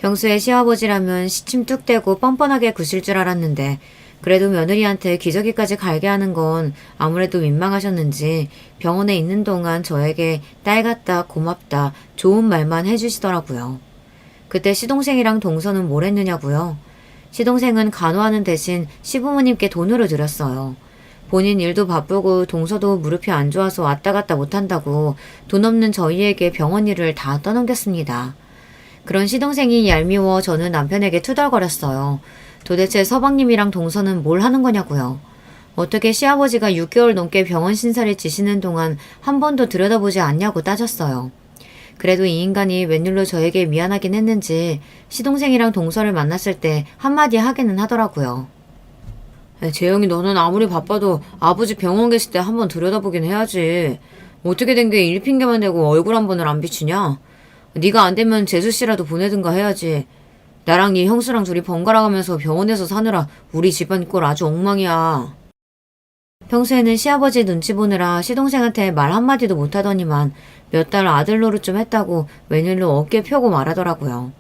[SPEAKER 1] 평소에 시아버지라면 시침 뚝 떼고 뻔뻔하게 구실 줄 알았는데 그래도 며느리한테 기저귀까지 갈게 하는 건 아무래도 민망하셨는지 병원에 있는 동안 저에게 딸 같다, 고맙다, 좋은 말만 해주시더라고요. 그때 시동생이랑 동서는 뭘 했느냐고요? 시동생은 간호하는 대신 시부모님께 돈으로 드렸어요. 본인 일도 바쁘고 동서도 무릎이 안 좋아서 왔다 갔다 못한다고 돈 없는 저희에게 병원 일을 다 떠넘겼습니다. 그런 시동생이 얄미워 저는 남편에게 투덜거렸어요. 도대체 서방님이랑 동서는 뭘 하는 거냐고요. 어떻게 시아버지가 6개월 넘게 병원 신사를 지시는 동안 한 번도 들여다보지 않냐고 따졌어요. 그래도 이 인간이 웬일로 저에게 미안하긴 했는지 시동생이랑 동서를 만났을 때 한마디 하기는 하더라고요. 재영이 너는 아무리 바빠도 아버지 병원 계실 때 한번 들여다보긴 해야지. 어떻게 된 게 일 핑계만 대고 얼굴 한 번을 안 비추냐? 네가 안 되면 재수씨라도 보내든가 해야지. 나랑 네 형수랑 둘이 번갈아 가면서 병원에서 사느라 우리 집안 꼴 아주 엉망이야. 평소에는 시아버지 눈치 보느라 시동생한테 말 한마디도 못하더니만 몇 달 아들 노릇 좀 했다고 웬일로 어깨 펴고 말하더라고요.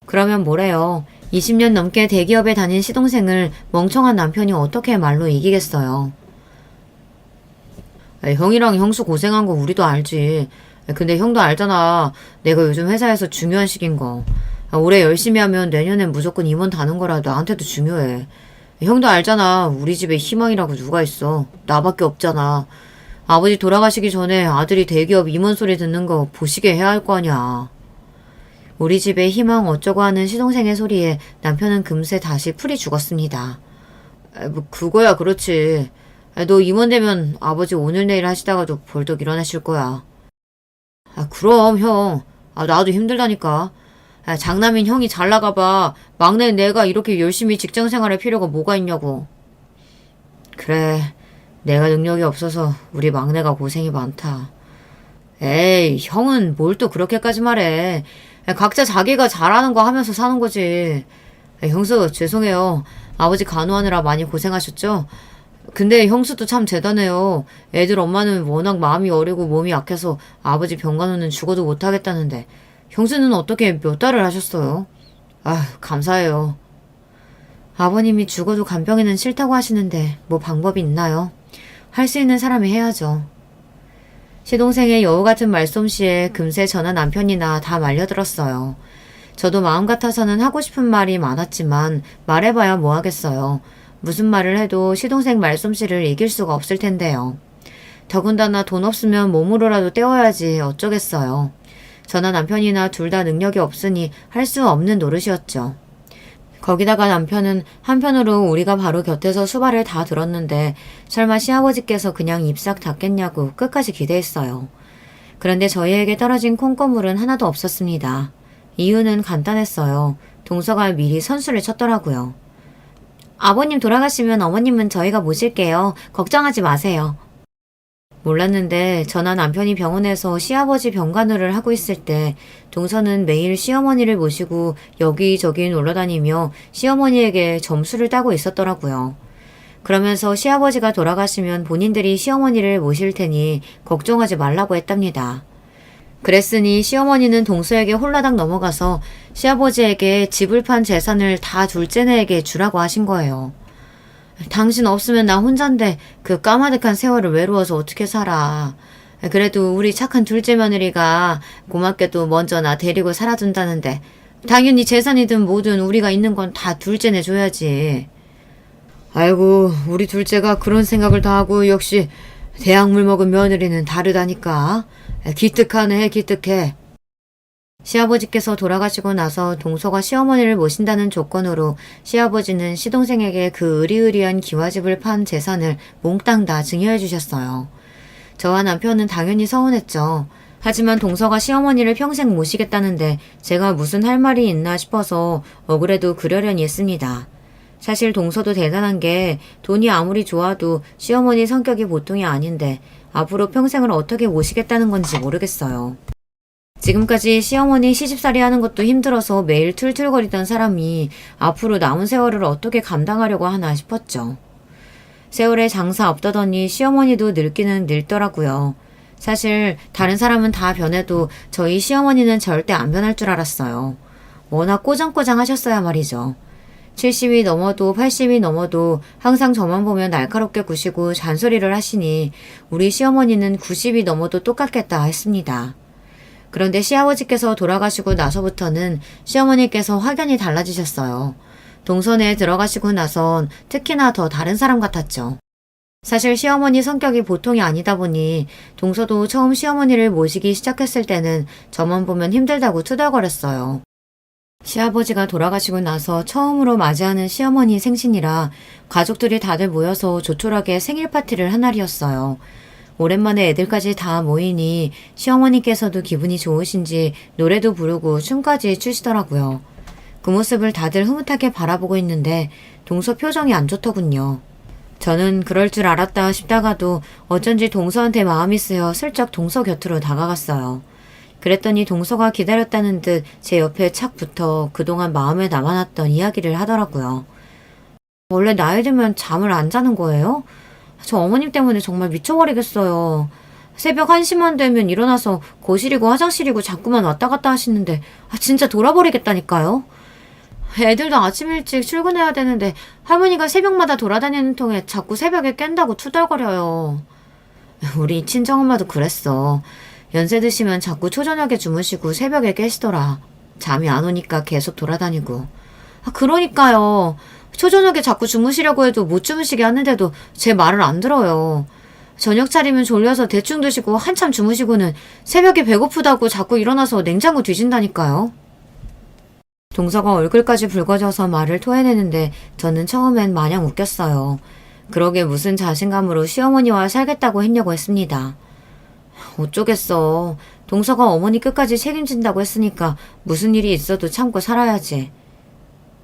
[SPEAKER 1] 그러면 뭐래요. 20년 넘게 대기업에 다닌 시동생을 멍청한 남편이 어떻게 말로 이기겠어요. 형이랑 형수 고생한 거 우리도 알지. 근데 형도 알잖아. 내가 요즘 회사에서 중요한 시기인 거. 올해 열심히 하면 내년엔 무조건 임원 다는 거라 나한테도 중요해. 형도 알잖아. 우리 집에 희망이라고 누가 있어. 나밖에 없잖아. 아버지 돌아가시기 전에 아들이 대기업 임원 소리 듣는 거 보시게 해야 할 거 아니야. 우리 집에 희망 어쩌고 하는 시동생의 소리에 남편은 금세 다시 풀이 죽었습니다. 뭐 그거야 그렇지. 너 임원 되면 아버지 오늘 내일 하시다가도 벌떡 일어나실 거야. 그럼 형. 나도 힘들다니까. 장남인 형이 잘 나가봐. 막내 내가 이렇게 열심히 직장 생활할 필요가 뭐가 있냐고. 그래. 내가 능력이 없어서 우리 막내가 고생이 많다. 에이, 형은 뭘 또 그렇게까지 말해. 각자 자기가 잘하는 거 하면서 사는 거지. 형수, 죄송해요. 아버지 간호하느라 많이 고생하셨죠? 근데 형수도 참 대단해요. 애들 엄마는 워낙 마음이 어리고 몸이 약해서 아버지 병간호는 죽어도 못하겠다는데 형수는 어떻게 몇 달을 하셨어요? 감사해요. 아버님이 죽어도 간병인은 싫다고 하시는데 뭐 방법이 있나요? 할 수 있는 사람이 해야죠. 시동생의 여우 같은 말솜씨에 금세 저나 남편이나 다 말려들었어요. 저도 마음 같아서는 하고 싶은 말이 많았지만 말해봐야 뭐 하겠어요. 무슨 말을 해도 시동생 말솜씨를 이길 수가 없을 텐데요. 더군다나 돈 없으면 몸으로라도 때워야지 어쩌겠어요. 저나 남편이나 둘 다 능력이 없으니 할 수 없는 노릇이었죠. 거기다가 남편은 한편으로 우리가 바로 곁에서 수발을 다 들었는데 설마 시아버지께서 그냥 입 싹 닫겠냐고 끝까지 기대했어요. 그런데 저희에게 떨어진 콩고물은 하나도 없었습니다. 이유는 간단했어요. 동서가 미리 선수를 쳤더라고요. 아버님 돌아가시면 어머님은 저희가 모실게요. 걱정하지 마세요. 몰랐는데 저나 남편이 병원에서 시아버지 병간호를 하고 있을 때 동서는 매일 시어머니를 모시고 여기저기 놀러다니며 시어머니에게 점수를 따고 있었더라고요. 그러면서 시아버지가 돌아가시면 본인들이 시어머니를 모실 테니 걱정하지 말라고 했답니다. 그랬으니 시어머니는 동서에게 홀라당 넘어가서 시아버지에게 집을 판 재산을 다 둘째네에게 주라고 하신 거예요. 당신 없으면 나 혼잔데 그 까마득한 세월을 외로워서 어떻게 살아. 그래도 우리 착한 둘째 며느리가 고맙게도 먼저 나 데리고 살아준다는데 당연히 재산이든 뭐든 우리가 있는 건 다 둘째네 줘야지. 아이고 우리 둘째가 그런 생각을 다 하고 역시 대학물 먹은 며느리는 다르다니까. 기특하네 기특해. 시아버지께서 돌아가시고 나서 동서가 시어머니를 모신다는 조건으로 시아버지는 시동생에게 그 으리으리한 기와집을 판 재산을 몽땅 다 증여해 주셨어요. 저와 남편은 당연히 서운했죠. 하지만 동서가 시어머니를 평생 모시겠다는데 제가 무슨 할 말이 있나 싶어서 억울해도 그러려니 했습니다. 사실 동서도 대단한 게 돈이 아무리 좋아도 시어머니 성격이 보통이 아닌데 앞으로 평생을 어떻게 모시겠다는 건지 모르겠어요. 지금까지 시어머니 시집살이 하는 것도 힘들어서 매일 툴툴거리던 사람이 앞으로 남은 세월을 어떻게 감당하려고 하나 싶었죠. 세월에 장사 없다더니 시어머니도 늙기는 늙더라고요. 사실 다른 사람은 다 변해도 저희 시어머니는 절대 안 변할 줄 알았어요. 워낙 꼬장꼬장 하셨어야 말이죠. 70이 넘어도 80이 넘어도 항상 저만 보면 날카롭게 구시고 잔소리를 하시니 우리 시어머니는 90이 넘어도 똑같겠다 했습니다. 그런데 시아버지께서 돌아가시고 나서부터는 시어머니께서 확연히 달라지셨어요. 동선에 들어가시고 나선 특히나 더 다른 사람 같았죠. 사실 시어머니 성격이 보통이 아니다 보니 동서도 처음 시어머니를 모시기 시작했을 때는 저만 보면 힘들다고 투덜거렸어요. 시아버지가 돌아가시고 나서 처음으로 맞이하는 시어머니 생신이라 가족들이 다들 모여서 조촐하게 생일 파티를 한 날이었어요. 오랜만에 애들까지 다 모이니 시어머니께서도 기분이 좋으신지 노래도 부르고 춤까지 추시더라고요. 그 모습을 다들 흐뭇하게 바라보고 있는데 동서 표정이 안 좋더군요. 저는 그럴 줄 알았다 싶다가도 어쩐지 동서한테 마음이 쓰여 슬쩍 동서 곁으로 다가갔어요. 그랬더니 동서가 기다렸다는 듯 제 옆에 착 붙어 그동안 마음에 남아놨던 이야기를 하더라고요. 원래 나이 들면 잠을 안 자는 거예요? 저 어머님 때문에 정말 미쳐버리겠어요. 새벽 1시만 되면 일어나서 거실이고 화장실이고 자꾸만 왔다 갔다 하시는데 진짜 돌아버리겠다니까요. 애들도 아침 일찍 출근해야 되는데 할머니가 새벽마다 돌아다니는 통에 자꾸 새벽에 깬다고 투덜거려요. 우리 친정엄마도 그랬어. 연세 드시면 자꾸 초저녁에 주무시고 새벽에 깨시더라. 잠이 안 오니까 계속 돌아다니고. 그러니까요. 초저녁에 자꾸 주무시려고 해도 못 주무시게 하는데도 제 말을 안 들어요. 저녁 차리면 졸려서 대충 드시고 한참 주무시고는 새벽에 배고프다고 자꾸 일어나서 냉장고 뒤진다니까요. 동서가 얼굴까지 붉어져서 말을 토해내는데 저는 처음엔 마냥 웃겼어요. 그러게 무슨 자신감으로 시어머니와 살겠다고 했냐고 했습니다. 어쩌겠어. 동서가 어머니 끝까지 책임진다고 했으니까 무슨 일이 있어도 참고 살아야지.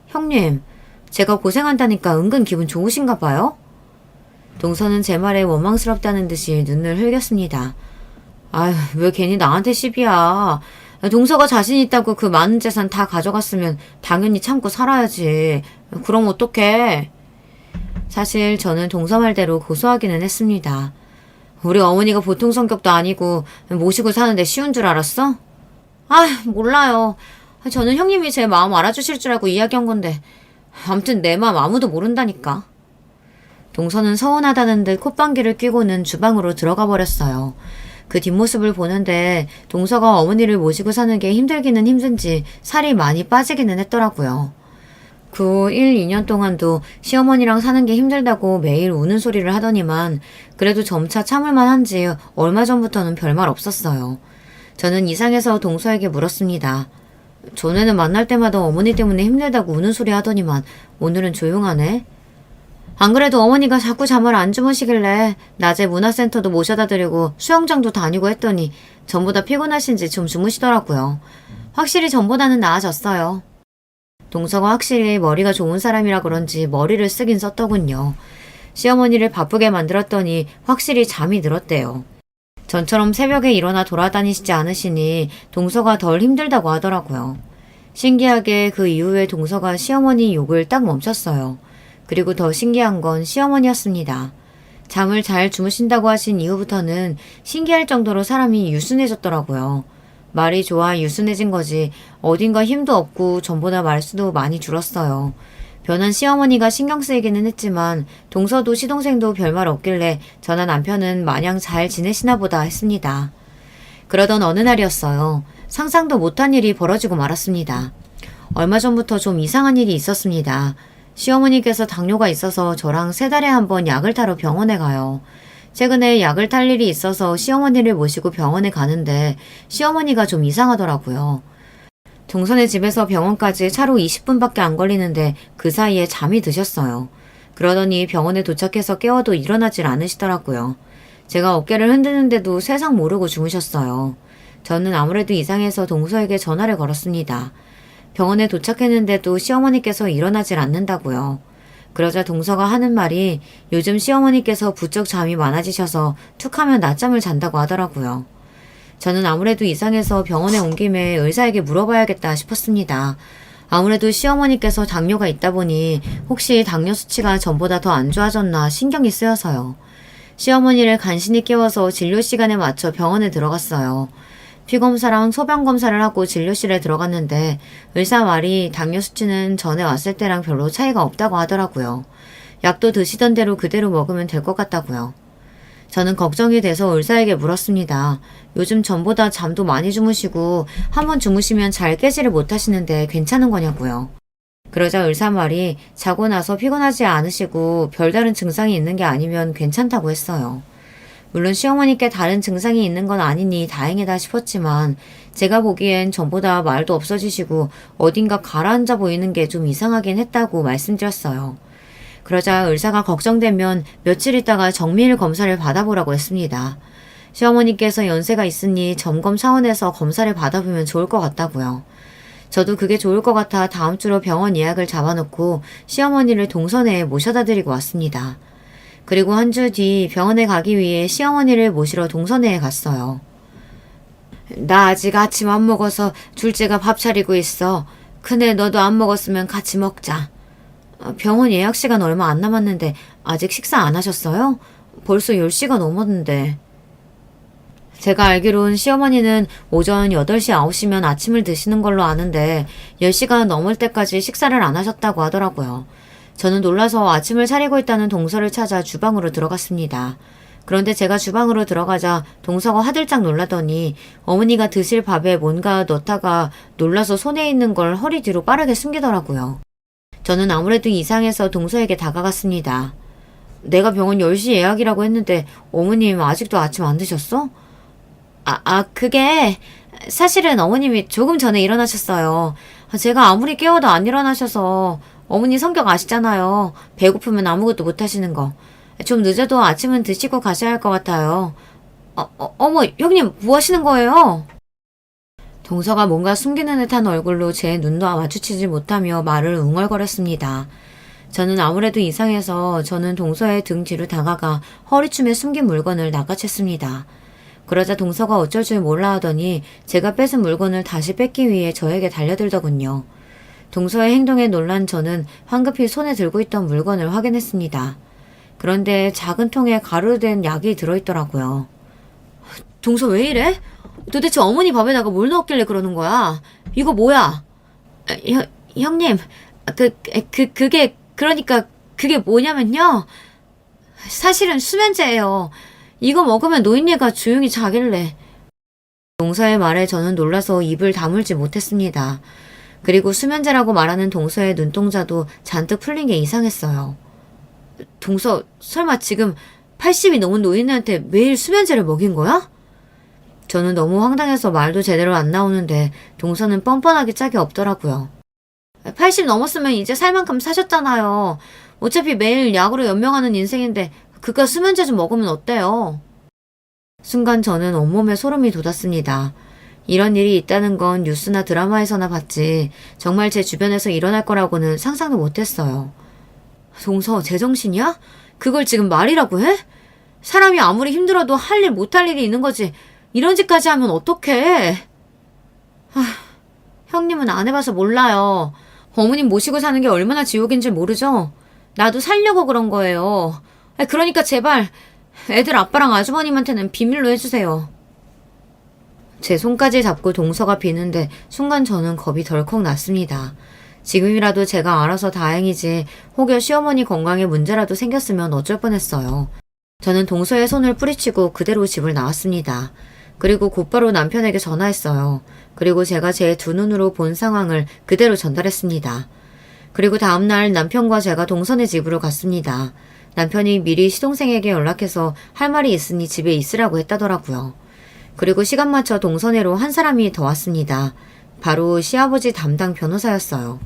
[SPEAKER 1] 형님, 제가 고생한다니까 은근 기분 좋으신가 봐요? 동서는 제 말에 원망스럽다는 듯이 눈을 흘겼습니다. 아휴, 왜 괜히 나한테 시비야. 동서가 자신 있다고 그 많은 재산 다 가져갔으면 당연히 참고 살아야지. 그럼 어떡해. 사실 저는 동서 말대로 고소하기는 했습니다. 우리 어머니가 보통 성격도 아니고 모시고 사는데 쉬운 줄 알았어? 몰라요. 저는 형님이 제 마음 알아주실 줄 알고 이야기한 건데 아무튼 내 마음 아무도 모른다니까. 동서는 서운하다는 듯 콧방귀를 뀌고는 주방으로 들어가 버렸어요. 그 뒷모습을 보는데 동서가 어머니를 모시고 사는 게 힘들기는 힘든지 살이 많이 빠지기는 했더라고요. 그 후 1, 2년 동안도 시어머니랑 사는 게 힘들다고 매일 우는 소리를 하더니만 그래도 점차 참을만 한지 얼마 전부터는 별말 없었어요. 저는 이상해서 동서에게 물었습니다. 전에는 만날 때마다 어머니 때문에 힘들다고 우는 소리 하더니만 오늘은 조용하네. 안 그래도 어머니가 자꾸 잠을 안 주무시길래 낮에 문화센터도 모셔다 드리고 수영장도 다니고 했더니 전보다 피곤하신지 좀 주무시더라고요. 확실히 전보다는 나아졌어요. 동서가 확실히 머리가 좋은 사람이라 그런지 머리를 쓰긴 썼더군요. 시어머니를 바쁘게 만들었더니 확실히 잠이 들었대요. 전처럼 새벽에 일어나 돌아다니시지 않으시니 동서가 덜 힘들다고 하더라고요. 신기하게 그 이후에 동서가 시어머니 욕을 딱 멈췄어요. 그리고 더 신기한 건 시어머니였습니다. 잠을 잘 주무신다고 하신 이후부터는 신기할 정도로 사람이 유순해졌더라고요. 말이 좋아 유순해진 거지 어딘가 힘도 없고 전보다 말수도 많이 줄었어요. 변한 시어머니가 신경 쓰이기는 했지만 동서도 시동생도 별말 없길래 저나 남편은 마냥 잘 지내시나 보다 했습니다. 그러던 어느 날이었어요. 상상도 못한 일이 벌어지고 말았습니다. 얼마 전부터 좀 이상한 일이 있었습니다. 시어머니께서 당뇨가 있어서 저랑 3달에 한 번 약을 타러 병원에 가요. 최근에 약을 탈 일이 있어서 시어머니를 모시고 병원에 가는데 시어머니가 좀 이상하더라고요. 동선의 집에서 병원까지 차로 20분밖에 안 걸리는데 그 사이에 잠이 드셨어요. 그러더니 병원에 도착해서 깨워도 일어나질 않으시더라고요. 제가 어깨를 흔드는데도 세상 모르고 주무셨어요. 저는 아무래도 이상해서 동서에게 전화를 걸었습니다. 병원에 도착했는데도 시어머니께서 일어나질 않는다고요. 그러자 동서가 하는 말이 요즘 시어머니께서 부쩍 잠이 많아지셔서 툭하면 낮잠을 잔다고 하더라고요. 저는 아무래도 이상해서 병원에 온 김에 의사에게 물어봐야겠다 싶었습니다. 아무래도 시어머니께서 당뇨가 있다 보니 혹시 당뇨 수치가 전보다 더 안 좋아졌나 신경이 쓰여서요. 시어머니를 간신히 깨워서 진료 시간에 맞춰 병원에 들어갔어요. 피검사랑 소변검사를 하고 진료실에 들어갔는데 의사 말이 당뇨 수치는 전에 왔을 때랑 별로 차이가 없다고 하더라고요. 약도 드시던 대로 그대로 먹으면 될 것 같다고요. 저는 걱정이 돼서 의사에게 물었습니다. 요즘 전보다 잠도 많이 주무시고 한번 주무시면 잘 깨지를 못하시는데 괜찮은 거냐고요. 그러자 의사 말이 자고 나서 피곤하지 않으시고 별다른 증상이 있는 게 아니면 괜찮다고 했어요. 물론 시어머니께 다른 증상이 있는 건 아니니 다행이다 싶었지만 제가 보기엔 전보다 말도 없어지시고 어딘가 가라앉아 보이는 게 좀 이상하긴 했다고 말씀드렸어요. 그러자 의사가 걱정되면 며칠 있다가 정밀 검사를 받아보라고 했습니다. 시어머니께서 연세가 있으니 점검 차원에서 검사를 받아보면 좋을 것 같다고요. 저도 그게 좋을 것 같아 다음 주로 병원 예약을 잡아놓고 시어머니를 동선에 모셔다 드리고 왔습니다. 그리고 한 주 뒤 병원에 가기 위해 시어머니를 모시러 동선회에 갔어요. 나 아직 아침 안 먹어서 둘째가 밥 차리고 있어. 큰애 너도 안 먹었으면 같이 먹자. 병원 예약 시간 얼마 안 남았는데 아직 식사 안 하셨어요? 벌써 10시가 넘었는데. 제가 알기론 시어머니는 오전 8시, 9시면 아침을 드시는 걸로 아는데 10시가 넘을 때까지 식사를 안 하셨다고 하더라고요. 저는 놀라서 아침을 차리고 있다는 동서를 찾아 주방으로 들어갔습니다. 그런데 제가 주방으로 들어가자 동서가 화들짝 놀라더니 어머니가 드실 밥에 뭔가 넣다가 놀라서 손에 있는 걸 허리 뒤로 빠르게 숨기더라고요. 저는 아무래도 이상해서 동서에게 다가갔습니다. 내가 병원 10시 예약이라고 했는데 어머님 아직도 아침 안 드셨어? 그게 사실은 어머님이 조금 전에 일어나셨어요. 제가 아무리 깨워도 안 일어나셔서 어머니 성격 아시잖아요. 배고프면 아무것도 못 하시는 거. 좀 늦어도 아침은 드시고 가셔야 할 것 같아요. 어머, 형님 뭐 하시는 거예요? 동서가 뭔가 숨기는 듯한 얼굴로 제 눈도 마주치지 못하며 말을 웅얼거렸습니다. 저는 아무래도 이상해서 저는 동서의 등 뒤로 다가가 허리춤에 숨긴 물건을 낚아챘습니다. 그러자 동서가 어쩔 줄 몰라 하더니 제가 뺏은 물건을 다시 뺏기 위해 저에게 달려들더군요. 동서의 행동에 놀란 저는 황급히 손에 들고 있던 물건을 확인했습니다. 그런데 작은 통에 가루로 된 약이 들어있더라고요. 동서 왜 이래? 도대체 어머니 밥에다가 뭘 넣었길래 그러는 거야? 이거 뭐야? 형님, 그게 뭐냐면요. 사실은 수면제예요. 이거 먹으면 노인네가 조용히 자길래. 동서의 말에 저는 놀라서 입을 다물지 못했습니다. 그리고 수면제라고 말하는 동서의 눈동자도 잔뜩 풀린 게 이상했어요. 동서, 설마 지금 80이 넘은 노인네한테 매일 수면제를 먹인 거야? 저는 너무 황당해서 말도 제대로 안 나오는데 동서는 뻔뻔하게 짝이 없더라고요. 80 넘었으면 이제 살 만큼 사셨잖아요. 어차피 매일 약으로 연명하는 인생인데 그깟 수면제 좀 먹으면 어때요? 순간 저는 온몸에 소름이 돋았습니다. 이런 일이 있다는 건 뉴스나 드라마에서나 봤지 정말 제 주변에서 일어날 거라고는 상상도 못했어요. 동서, 제정신이야? 그걸 지금 말이라고 해? 사람이 아무리 힘들어도 할 일 못할 일이 있는 거지 이런 짓까지 하면 어떡해? 형님은 안 해봐서 몰라요. 어머님 모시고 사는 게 얼마나 지옥인지 모르죠? 나도 살려고 그런 거예요. 그러니까 제발 애들 아빠랑 아주버님한테는 비밀로 해주세요. 제 손까지 잡고 동서가 비는데 순간 저는 겁이 덜컥 났습니다. 지금이라도 제가 알아서 다행이지 혹여 시어머니 건강에 문제라도 생겼으면 어쩔 뻔했어요. 저는 동서의 손을 뿌리치고 그대로 집을 나왔습니다. 그리고 곧바로 남편에게 전화했어요. 그리고 제가 제 두 눈으로 본 상황을 그대로 전달했습니다. 그리고 다음날 남편과 제가 동선의 집으로 갔습니다. 남편이 미리 시동생에게 연락해서 할 말이 있으니 집에 있으라고 했다더라고요. 그리고 시간 맞춰 동선회로 한 사람이 더 왔습니다. 바로 시아버지 담당 변호사였어요.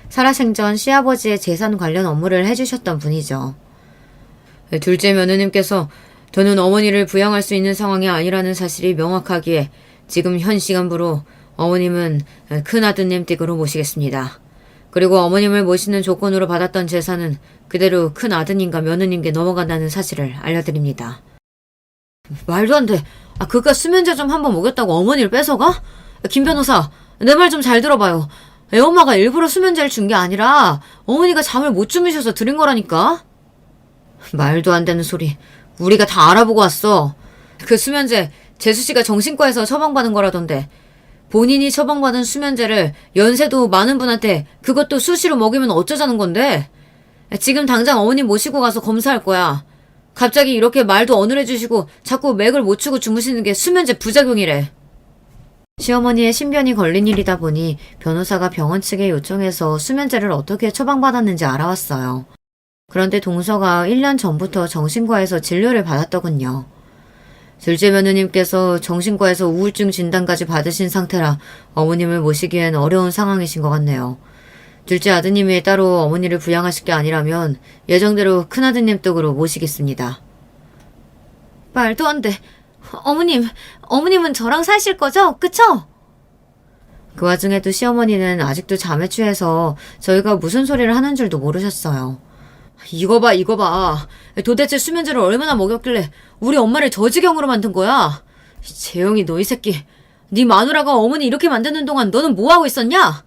[SPEAKER 1] 살아생전 시아버지의 재산 관련 업무를 해주셨던 분이죠. 둘째 며느님께서 저는 어머니를 부양할 수 있는 상황이 아니라는 사실이 명확하기에 지금 현 시간부로 어머님은 큰아드님 댁으로 모시겠습니다. 그리고 어머님을 모시는 조건으로 받았던 재산은 그대로 큰아드님과 며느님께 넘어간다는 사실을 알려드립니다. 말도 안 돼. 그깟 수면제 좀 한번 먹였다고 어머니를 뺏어가? 김 변호사, 내 말 좀 잘 들어봐요. 애엄마가 일부러 수면제를 준 게 아니라 어머니가 잠을 못 주무셔서 드린 거라니까? 말도 안 되는 소리. 우리가 다 알아보고 왔어. 그 수면제 재수씨가 정신과에서 처방받은 거라던데 본인이 처방받은 수면제를 연세도 많은 분한테 그것도 수시로 먹이면 어쩌자는 건데? 지금 당장 어머님 모시고 가서 검사할 거야. 갑자기 이렇게 말도 어눌해주시고 자꾸 맥을 못 추고 주무시는 게 수면제 부작용이래. 시어머니의 신변이 걸린 일이다 보니 변호사가 병원 측에 요청해서 수면제를 어떻게 처방받았는지 알아왔어요. 그런데 동서가 1년 전부터 정신과에서 진료를 받았더군요. 둘째 며느님께서 정신과에서 우울증 진단까지 받으신 상태라 어머님을 모시기엔 어려운 상황이신 것 같네요. 둘째 아드님이 따로 어머니를 부양하실 게 아니라면 예정대로 큰아드님 댁으로 모시겠습니다. 말도 안 돼. 어머님은 저랑 사실 거죠? 그쵸? 그 와중에도 시어머니는 아직도 잠에 취해서 저희가 무슨 소리를 하는 줄도 모르셨어요. 이거 봐. 도대체 수면제를 얼마나 먹였길래 우리 엄마를 저 지경으로 만든 거야? 재영이 너 이 새끼. 네 마누라가 어머니 이렇게 만드는 동안 너는 뭐하고 있었냐?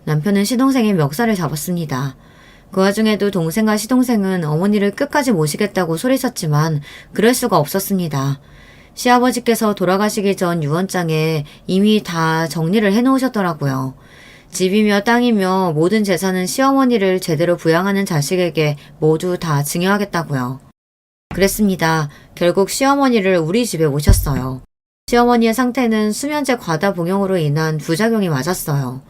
[SPEAKER 1] 남편은 시동생의 멱살을 잡았습니다. 그 와중에도 동생과 시동생은 어머니를 끝까지 모시겠다고 소리쳤지만 그럴 수가 없었습니다. 시아버지께서 돌아가시기 전 유언장에 이미 다 정리를 해놓으셨더라고요. 집이며 땅이며 모든 재산은 시어머니를 제대로 부양하는 자식에게 모두 다 증여하겠다고요. 그랬습니다. 결국 시어머니를 우리 집에 모셨어요. 시어머니의 상태는 수면제 과다 복용으로 인한 부작용이 맞았어요.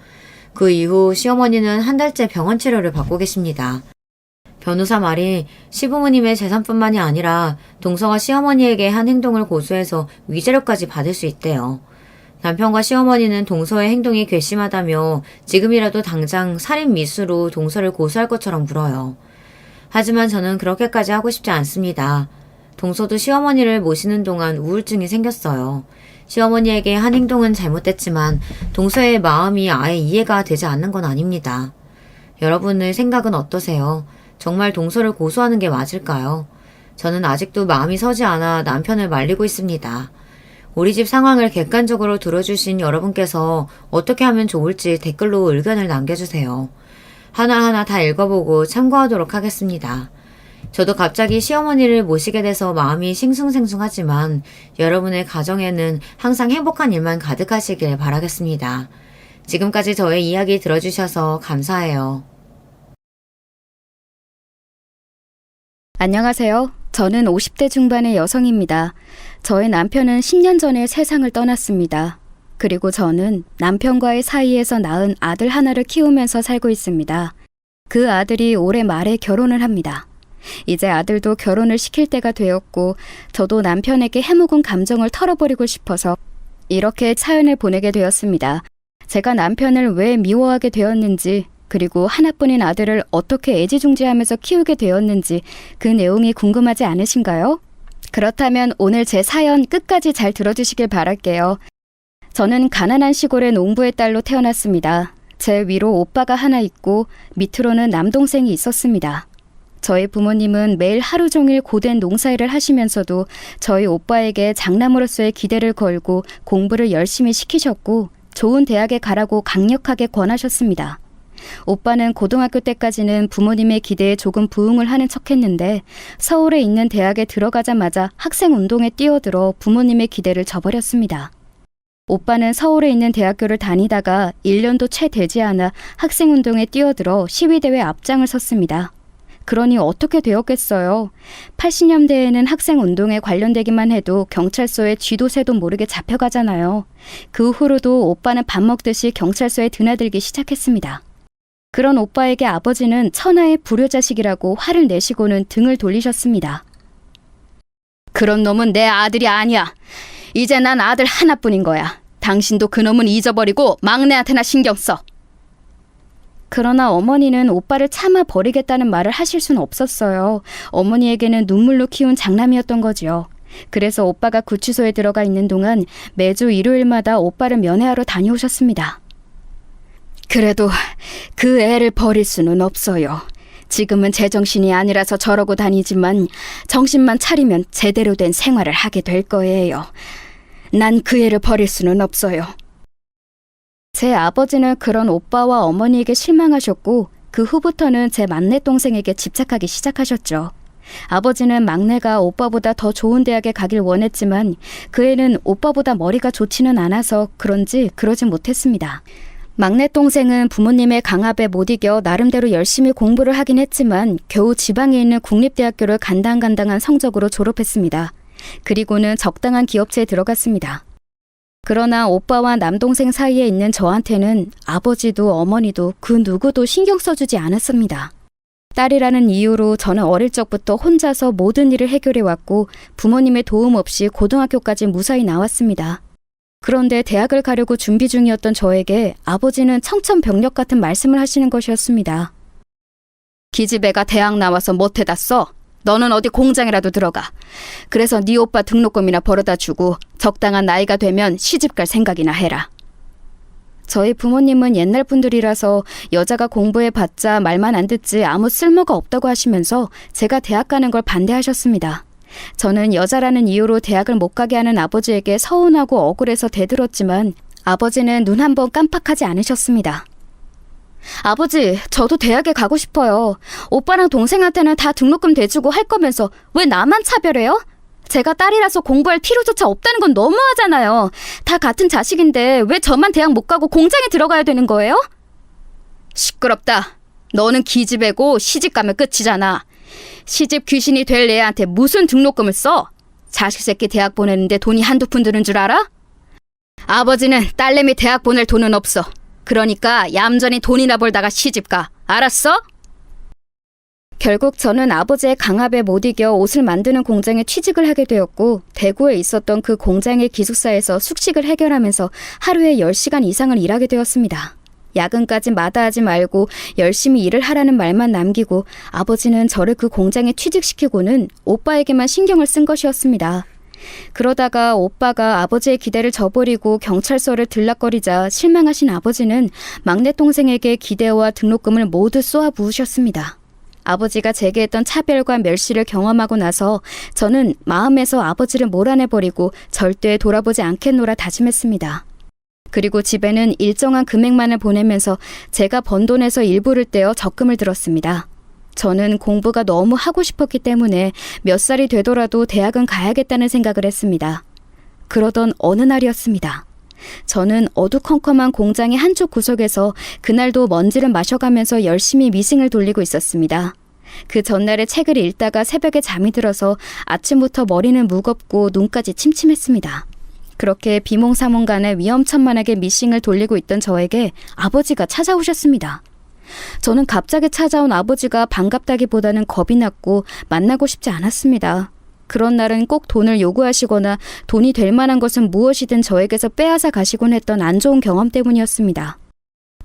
[SPEAKER 1] 그 이후 시어머니는 한 달째 병원 치료를 받고 계십니다. 변호사 말이 시부모님의 재산뿐만이 아니라 동서가 시어머니에게 한 행동을 고소해서 위자료까지 받을 수 있대요. 남편과 시어머니는 동서의 행동이 괘씸하다며 지금이라도 당장 살인 미수로 동서를 고소할 것처럼 굴어요. 하지만 저는 그렇게까지 하고 싶지 않습니다. 동서도 시어머니를 모시는 동안 우울증이 생겼어요. 시어머니에게 한 행동은 잘못됐지만 동서의 마음이 아예 이해가 되지 않는 건 아닙니다. 여러분의 생각은 어떠세요? 정말 동서를 고소하는 게 맞을까요? 저는 아직도 마음이 서지 않아 남편을 말리고 있습니다. 우리 집 상황을 객관적으로 들어주신 여러분께서 어떻게 하면 좋을지 댓글로 의견을 남겨주세요. 하나하나 다 읽어보고 참고하도록 하겠습니다. 저도 갑자기 시어머니를 모시게 돼서 마음이 싱숭생숭하지만 여러분의 가정에는 항상 행복한 일만 가득하시길 바라겠습니다. 지금까지 저의 이야기 들어주셔서 감사해요.
[SPEAKER 2] 안녕하세요. 저는 50대 중반의 여성입니다. 저의 남편은 10년 전에 세상을 떠났습니다. 그리고 저는 남편과의 사이에서 낳은 아들 하나를 키우면서 살고 있습니다. 그 아들이 올해 말에 결혼을 합니다. 이제 아들도 결혼을 시킬 때가 되었고 저도 남편에게 해묵은 감정을 털어버리고 싶어서 이렇게 사연을 보내게 되었습니다. 제가 남편을 왜 미워하게 되었는지 그리고 하나뿐인 아들을 어떻게 애지중지하면서 키우게 되었는지 그 내용이 궁금하지 않으신가요? 그렇다면 오늘 제 사연 끝까지 잘 들어주시길 바랄게요. 저는 가난한 시골의 농부의 딸로 태어났습니다. 제 위로 오빠가 하나 있고 밑으로는 남동생이 있었습니다. 저희 부모님은 매일 하루 종일 고된 농사일을 하시면서도 저희 오빠에게 장남으로서의 기대를 걸고 공부를 열심히 시키셨고 좋은 대학에 가라고 강력하게 권하셨습니다. 오빠는 고등학교 때까지는 부모님의 기대에 조금 부응을 하는 척했는데 서울에 있는 대학에 들어가자마자 학생운동에 뛰어들어 부모님의 기대를 저버렸습니다. 오빠는 서울에 있는 대학교를 다니다가 1년도 채 되지 않아 학생운동에 뛰어들어 시위대회 앞장을 섰습니다. 그러니 어떻게 되었겠어요? 80년대에는 학생운동에 관련되기만 해도 경찰서에 쥐도 새도 모르게 잡혀가잖아요. 그 후로도 오빠는 밥 먹듯이 경찰서에 드나들기 시작했습니다. 그런 오빠에게 아버지는 천하의 불효자식이라고 화를 내시고는 등을 돌리셨습니다. 그런 놈은 내 아들이 아니야. 이제 난 아들 하나뿐인 거야. 당신도 그 놈은 잊어버리고 막내한테나 신경 써. 그러나 어머니는 오빠를 참아 버리겠다는 말을 하실 수는 없었어요. 어머니에게는 눈물로 키운 장남이었던 거지요. 그래서 오빠가 구치소에 들어가 있는 동안 매주 일요일마다 오빠를 면회하러 다녀오셨습니다. 그래도 그 애를 버릴 수는 없어요. 지금은 제정신이 아니라서 저러고 다니지만 정신만 차리면 제대로 된 생활을 하게 될 거예요. 난 그 애를 버릴 수는 없어요. 제 아버지는 그런 오빠와 어머니에게 실망하셨고 그 후부터는 제 막내 동생에게 집착하기 시작하셨죠. 아버지는 막내가 오빠보다 더 좋은 대학에 가길 원했지만 그 애는 오빠보다 머리가 좋지는 않아서 그런지 그러진 못했습니다. 막내 동생은 부모님의 강압에 못 이겨 나름대로 열심히 공부를 하긴 했지만 겨우 지방에 있는 국립대학교를 간당간당한 성적으로 졸업했습니다. 그리고는 적당한 기업체에 들어갔습니다. 그러나 오빠와 남동생 사이에 있는 저한테는 아버지도 어머니도 그 누구도 신경 써주지 않았습니다. 딸이라는 이유로 저는 어릴 적부터 혼자서 모든 일을 해결해왔고 부모님의 도움 없이 고등학교까지 무사히 나왔습니다. 그런데 대학을 가려고 준비 중이었던 저에게 아버지는 청천벽력 같은 말씀을 하시는 것이었습니다. 기집애가 대학 나와서 못해다 써. 너는 어디 공장이라도 들어가. 그래서 네 오빠 등록금이나 벌어다 주고 적당한 나이가 되면 시집갈 생각이나 해라. 저희 부모님은 옛날 분들이라서 여자가 공부해봤자 말만 안 듣지 아무 쓸모가 없다고 하시면서 제가 대학 가는 걸 반대하셨습니다. 저는 여자라는 이유로 대학을 못 가게 하는 아버지에게 서운하고 억울해서 대들었지만 아버지는 눈 한 번 깜빡하지 않으셨습니다. 아버지, 저도 대학에 가고 싶어요. 오빠랑 동생한테는 다 등록금 대주고 할 거면서 왜 나만 차별해요? 제가 딸이라서 공부할 필요조차 없다는 건 너무하잖아요. 다 같은 자식인데 왜 저만 대학 못 가고 공장에 들어가야 되는 거예요? 시끄럽다. 너는 기집애고 시집 가면 끝이잖아. 시집 귀신이 될 애한테 무슨 등록금을 써? 자식 새끼 대학 보내는데 돈이 한두 푼 드는 줄 알아? 아버지는 딸내미 대학 보낼 돈은 없어. 그러니까 얌전히 돈이나 벌다가 시집 가. 알았어? 결국 저는 아버지의 강압에 못 이겨 옷을 만드는 공장에 취직을 하게 되었고, 대구에 있었던 그 공장의 기숙사에서 숙식을 해결하면서 하루에 10시간 이상을 일하게 되었습니다. 야근까지 마다하지 말고 열심히 일을 하라는 말만 남기고 아버지는 저를 그 공장에 취직시키고는 오빠에게만 신경을 쓴 것이었습니다. 그러다가 오빠가 아버지의 기대를 저버리고 경찰서를 들락거리자 실망하신 아버지는 막내 동생에게 기대와 등록금을 모두 쏘아 부으셨습니다. 아버지가 제게 했던 차별과 멸시를 경험하고 나서 저는 마음에서 아버지를 몰아내버리고 절대 돌아보지 않겠노라 다짐했습니다. 그리고 집에는 일정한 금액만을 보내면서 제가 번 돈에서 일부를 떼어 적금을 들었습니다. 저는 공부가 너무 하고 싶었기 때문에 몇 살이 되더라도 대학은 가야겠다는 생각을 했습니다. 그러던 어느 날이었습니다. 저는 어두컴컴한 공장의 한쪽 구석에서 그날도 먼지를 마셔가면서 열심히 미싱을 돌리고 있었습니다. 그 전날에 책을 읽다가 새벽에 잠이 들어서 아침부터 머리는 무겁고 눈까지 침침했습니다. 그렇게 비몽사몽간에 위험천만하게 미싱을 돌리고 있던 저에게 아버지가 찾아오셨습니다. 저는 갑자기 찾아온 아버지가 반갑다기보다는 겁이 났고 만나고 싶지 않았습니다. 그런 날은 꼭 돈을 요구하시거나 돈이 될 만한 것은 무엇이든 저에게서 빼앗아 가시곤 했던 안 좋은 경험 때문이었습니다.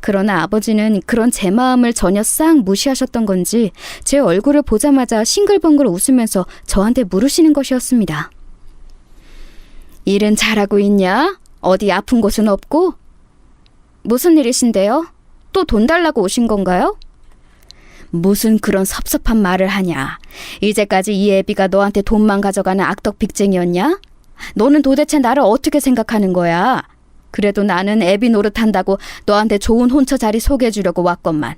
[SPEAKER 2] 그러나 아버지는 그런 제 마음을 전혀 싹 무시하셨던 건지 제 얼굴을 보자마자 싱글벙글 웃으면서 저한테 물으시는 것이었습니다. 일은 잘하고 있냐? 어디 아픈 곳은 없고? 무슨 일이신데요? 또 돈 달라고 오신 건가요? 무슨 그런 섭섭한 말을 하냐. 이제까지 이 애비가 너한테 돈만 가져가는 악덕 빅쟁이였냐? 너는 도대체 나를 어떻게 생각하는 거야? 그래도 나는 애비 노릇한다고 너한테 좋은 혼처 자리 소개해주려고 왔건만.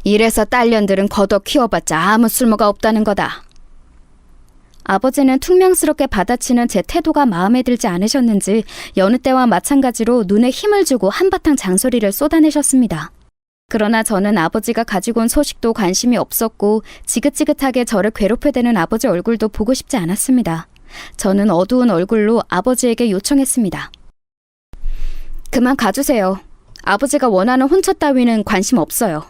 [SPEAKER 2] 이래서 딸년들은 걷어 키워봤자 아무 쓸모가 없다는 거다. 아버지는 퉁명스럽게 받아치는 제 태도가 마음에 들지 않으셨는지 여느 때와 마찬가지로 눈에 힘을 주고 한바탕 잔소리를 쏟아내셨습니다. 그러나 저는 아버지가 가지고 온 소식도 관심이 없었고 지긋지긋하게 저를 괴롭혀대는 아버지 얼굴도 보고 싶지 않았습니다. 저는 어두운 얼굴로 아버지에게 요청했습니다. 그만 가주세요. 아버지가 원하는 혼처 따위는 관심 없어요.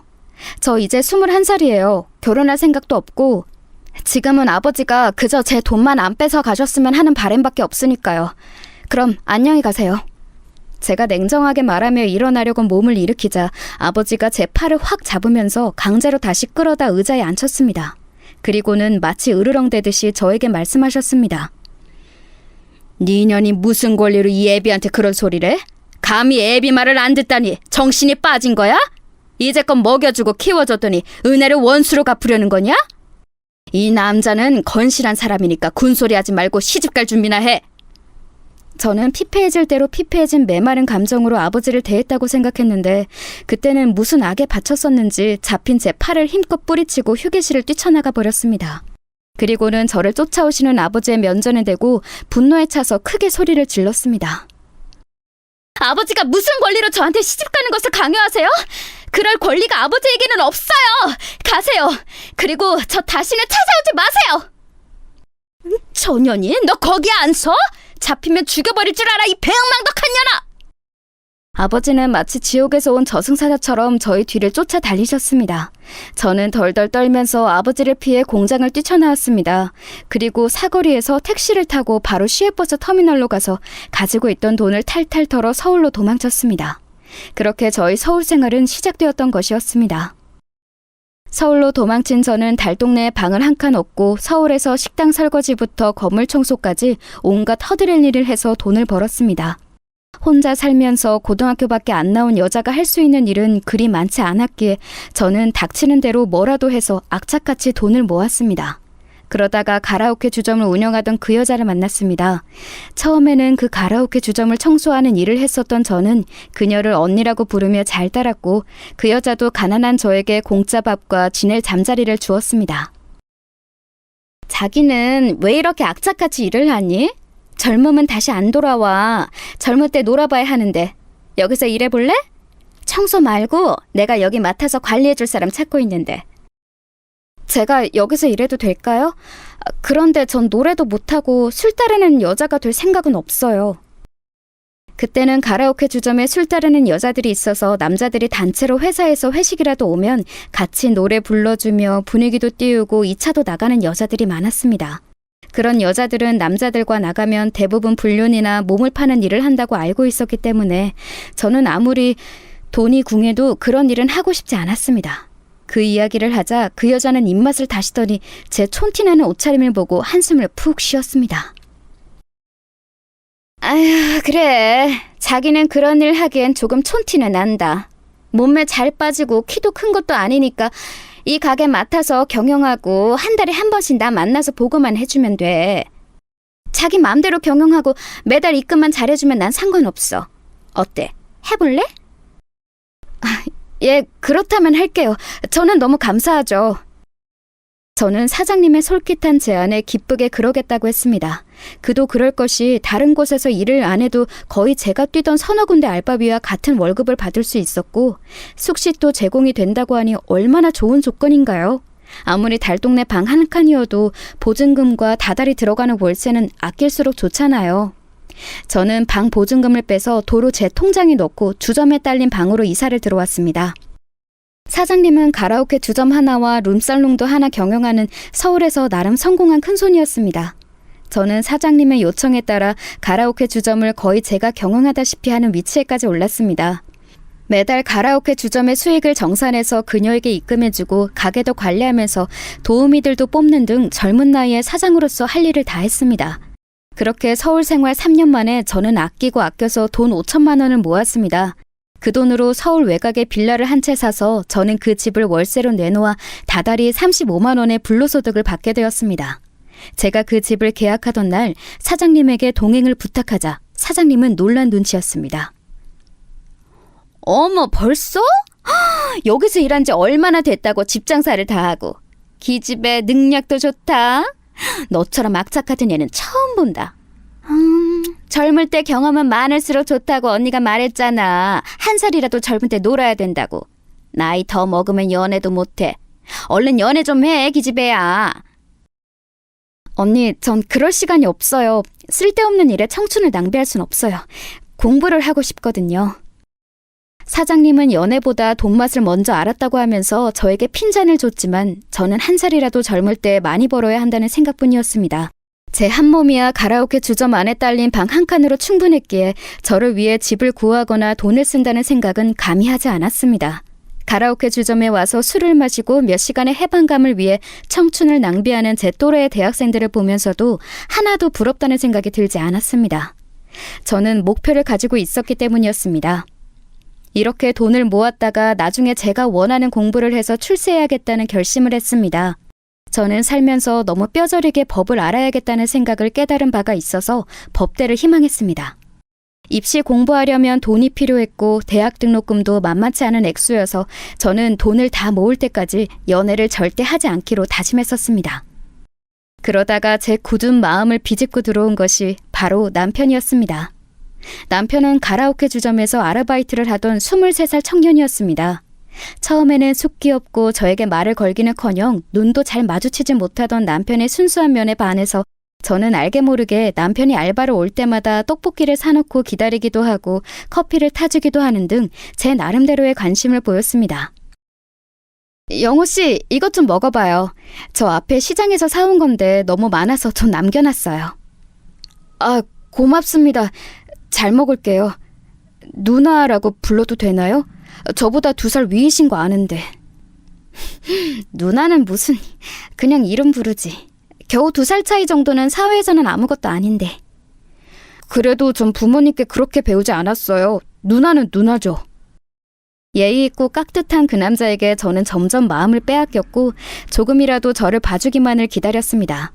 [SPEAKER 2] 저 이제 21살이에요. 결혼할 생각도 없고 지금은 아버지가 그저 제 돈만 안 뺏어 가셨으면 하는 바람밖에 없으니까요. 그럼 안녕히 가세요. 제가 냉정하게 말하며 일어나려고 몸을 일으키자 아버지가 제 팔을 확 잡으면서 강제로 다시 끌어다 의자에 앉혔습니다. 그리고는 마치 으르렁대듯이 저에게 말씀하셨습니다. 네 년이 무슨 권리로 이 애비한테 그런 소리를 해? 감히 애비 말을 안 듣다니 정신이 빠진 거야? 이제껏 먹여주고 키워줬더니 은혜를 원수로 갚으려는 거냐? 이 남자는 건실한 사람이니까 군소리하지 말고 시집갈 준비나 해. 저는 피폐해질 대로 피폐해진 메마른 감정으로 아버지를 대했다고 생각했는데 그때는 무슨 악에 바쳤었는지 잡힌 제 팔을 힘껏 뿌리치고 휴게실을 뛰쳐나가 버렸습니다. 그리고는 저를 쫓아오시는 아버지의 면전에 대고 분노에 차서 크게 소리를 질렀습니다. 아버지가 무슨 권리로 저한테 시집가는 것을 강요하세요? 그럴 권리가 아버지에게는 없어요. 가세요. 그리고 저 다시는 찾아오지 마세요. 저년이 너 거기에 안 서? 잡히면 죽여버릴 줄 알아, 이 배은망덕한 년아! 아버지는 마치 지옥에서 온 저승사자처럼 저희 뒤를 쫓아 달리셨습니다. 저는 덜덜 떨면서 아버지를 피해 공장을 뛰쳐나왔습니다. 그리고 사거리에서 택시를 타고 바로 시외버스 터미널로 가서 가지고 있던 돈을 탈탈 털어 서울로 도망쳤습니다. 그렇게 저희 서울 생활은 시작되었던 것이었습니다. 서울로 도망친 저는 달동네에 방을 한 칸 얻고 서울에서 식당 설거지부터 건물 청소까지 온갖 허드렛 일을 해서 돈을 벌었습니다. 혼자 살면서 고등학교밖에 안 나온 여자가 할 수 있는 일은 그리 많지 않았기에 저는 닥치는 대로 뭐라도 해서 악착같이 돈을 모았습니다. 그러다가 가라오케 주점을 운영하던 그 여자를 만났습니다. 처음에는 그 가라오케 주점을 청소하는 일을 했었던 저는 그녀를 언니라고 부르며 잘 따랐고 그 여자도 가난한 저에게 공짜 밥과 지낼 잠자리를 주었습니다. 자기는 왜 이렇게 악착같이 일을 하니? 젊으면 다시 안 돌아와. 젊을 때 놀아봐야 하는데. 여기서 일해볼래? 청소 말고 내가 여기 맡아서 관리해줄 사람 찾고 있는데. 제가 여기서 일해도 될까요? 그런데 전 노래도 못하고 술 따르는 여자가 될 생각은 없어요. 그때는 가라오케 주점에 술 따르는 여자들이 있어서 남자들이 단체로 회사에서 회식이라도 오면 같이 노래 불러주며 분위기도 띄우고 2차도 나가는 여자들이 많았습니다. 그런 여자들은 남자들과 나가면 대부분 불륜이나 몸을 파는 일을 한다고 알고 있었기 때문에 저는 아무리 돈이 궁해도 그런 일은 하고 싶지 않았습니다. 그 이야기를 하자 그 여자는 입맛을 다시더니 제 촌티나는 옷차림을 보고 한숨을 푹 쉬었습니다. 아휴, 그래. 자기는 그런 일 하기엔 조금 촌티는 난다. 몸매 잘 빠지고 키도 큰 것도 아니니까 이 가게 맡아서 경영하고 한 달에 한 번씩 나 만나서 보고만 해주면 돼. 자기 마음대로 경영하고 매달 입금만 잘해주면 난 상관없어. 어때? 해볼래? 예, 그렇다면 할게요. 저는 너무 감사하죠. 저는 사장님의 솔깃한 제안에 기쁘게 그러겠다고 했습니다. 그도 그럴 것이 다른 곳에서 일을 안 해도 거의 제가 뛰던 서너 군데 알바비와 같은 월급을 받을 수 있었고 숙식도 제공이 된다고 하니 얼마나 좋은 조건인가요? 아무리 달동네 방 한 칸이어도 보증금과 다달이 들어가는 월세는 아낄수록 좋잖아요. 저는 방 보증금을 빼서 도로 제 통장에 넣고 주점에 딸린 방으로 이사를 들어왔습니다. 사장님은 가라오케 주점 하나와 룸살롱도 하나 경영하는 서울에서 나름 성공한 큰손이었습니다. 저는 사장님의 요청에 따라 가라오케 주점을 거의 제가 경영하다시피 하는 위치에까지 올랐습니다. 매달 가라오케 주점의 수익을 정산해서 그녀에게 입금해주고 가게도 관리하면서 도우미들도 뽑는 등 젊은 나이에 사장으로서 할 일을 다 했습니다. 그렇게 서울 생활 3년 만에 저는 아끼고 아껴서 돈 5천만 원을 모았습니다. 그 돈으로 서울 외곽에 빌라를 한 채 사서 저는 그 집을 월세로 내놓아 다달이 35만 원의 불로소득을 받게 되었습니다. 제가 그 집을 계약하던 날 사장님에게 동행을 부탁하자 사장님은 놀란 눈치였습니다. 어머, 벌써? 여기서 일한 지 얼마나 됐다고 집 장사를 다 하고. 기집애 능력도 좋다. 너처럼 악착 같은 애는 처음 본다. 젊을 때 경험은 많을수록 좋다고 언니가 말했잖아. 한 살이라도 젊을 때 놀아야 된다고. 나이 더 먹으면 연애도 못해. 얼른 연애 좀 해, 기집애야. 언니, 전 그럴 시간이 없어요. 쓸데없는 일에 청춘을 낭비할 순 없어요. 공부를 하고 싶거든요. 사장님은 연애보다 돈맛을 먼저 알았다고 하면서 저에게 핀잔을 줬지만 저는 한 살이라도 젊을 때 많이 벌어야 한다는 생각뿐이었습니다. 제 한 몸이야 가라오케 주점 안에 딸린 방 한 칸으로 충분했기에 저를 위해 집을 구하거나 돈을 쓴다는 생각은 감히 하지 않았습니다. 가라오케 주점에 와서 술을 마시고 몇 시간의 해방감을 위해 청춘을 낭비하는 제 또래의 대학생들을 보면서도 하나도 부럽다는 생각이 들지 않았습니다. 저는 목표를 가지고 있었기 때문이었습니다. 이렇게 돈을 모았다가 나중에 제가 원하는 공부를 해서 출세해야겠다는 결심을 했습니다. 저는 살면서 너무 뼈저리게 법을 알아야겠다는 생각을 깨달은 바가 있어서 법대를 희망했습니다. 입시 공부하려면 돈이 필요했고 대학 등록금도 만만치 않은 액수여서 저는 돈을 다 모을 때까지 연애를 절대 하지 않기로 다짐했었습니다. 그러다가 제 굳은 마음을 비집고 들어온 것이 바로 남편이었습니다. 남편은 가라오케 주점에서 아르바이트를 하던 23살 청년이었습니다. 처음에는 속 귀엽고 저에게 말을 걸기는커녕 눈도 잘 마주치지 못하던 남편의 순수한 면에 반해서 저는 알게 모르게 남편이 알바로 올 때마다 떡볶이를 사놓고 기다리기도 하고 커피를 타주기도 하는 등 제 나름대로의 관심을 보였습니다. 영호 씨, 이것 좀 먹어봐요. 저 앞에 시장에서 사온 건데 너무 많아서 좀 남겨놨어요. 아, 고맙습니다. 잘 먹을게요. 누나라고 불러도 되나요? 저보다 2살 위이신 거 아는데. 누나는 무슨, 그냥 이름 부르지. 겨우 2살 차이 정도는 사회에서는 아무것도 아닌데. 그래도 전 부모님께 그렇게 배우지 않았어요. 누나는 누나죠. 예의 있고 깍듯한 그 남자에게 저는 점점 마음을 빼앗겼고 조금이라도 저를 봐주기만을 기다렸습니다.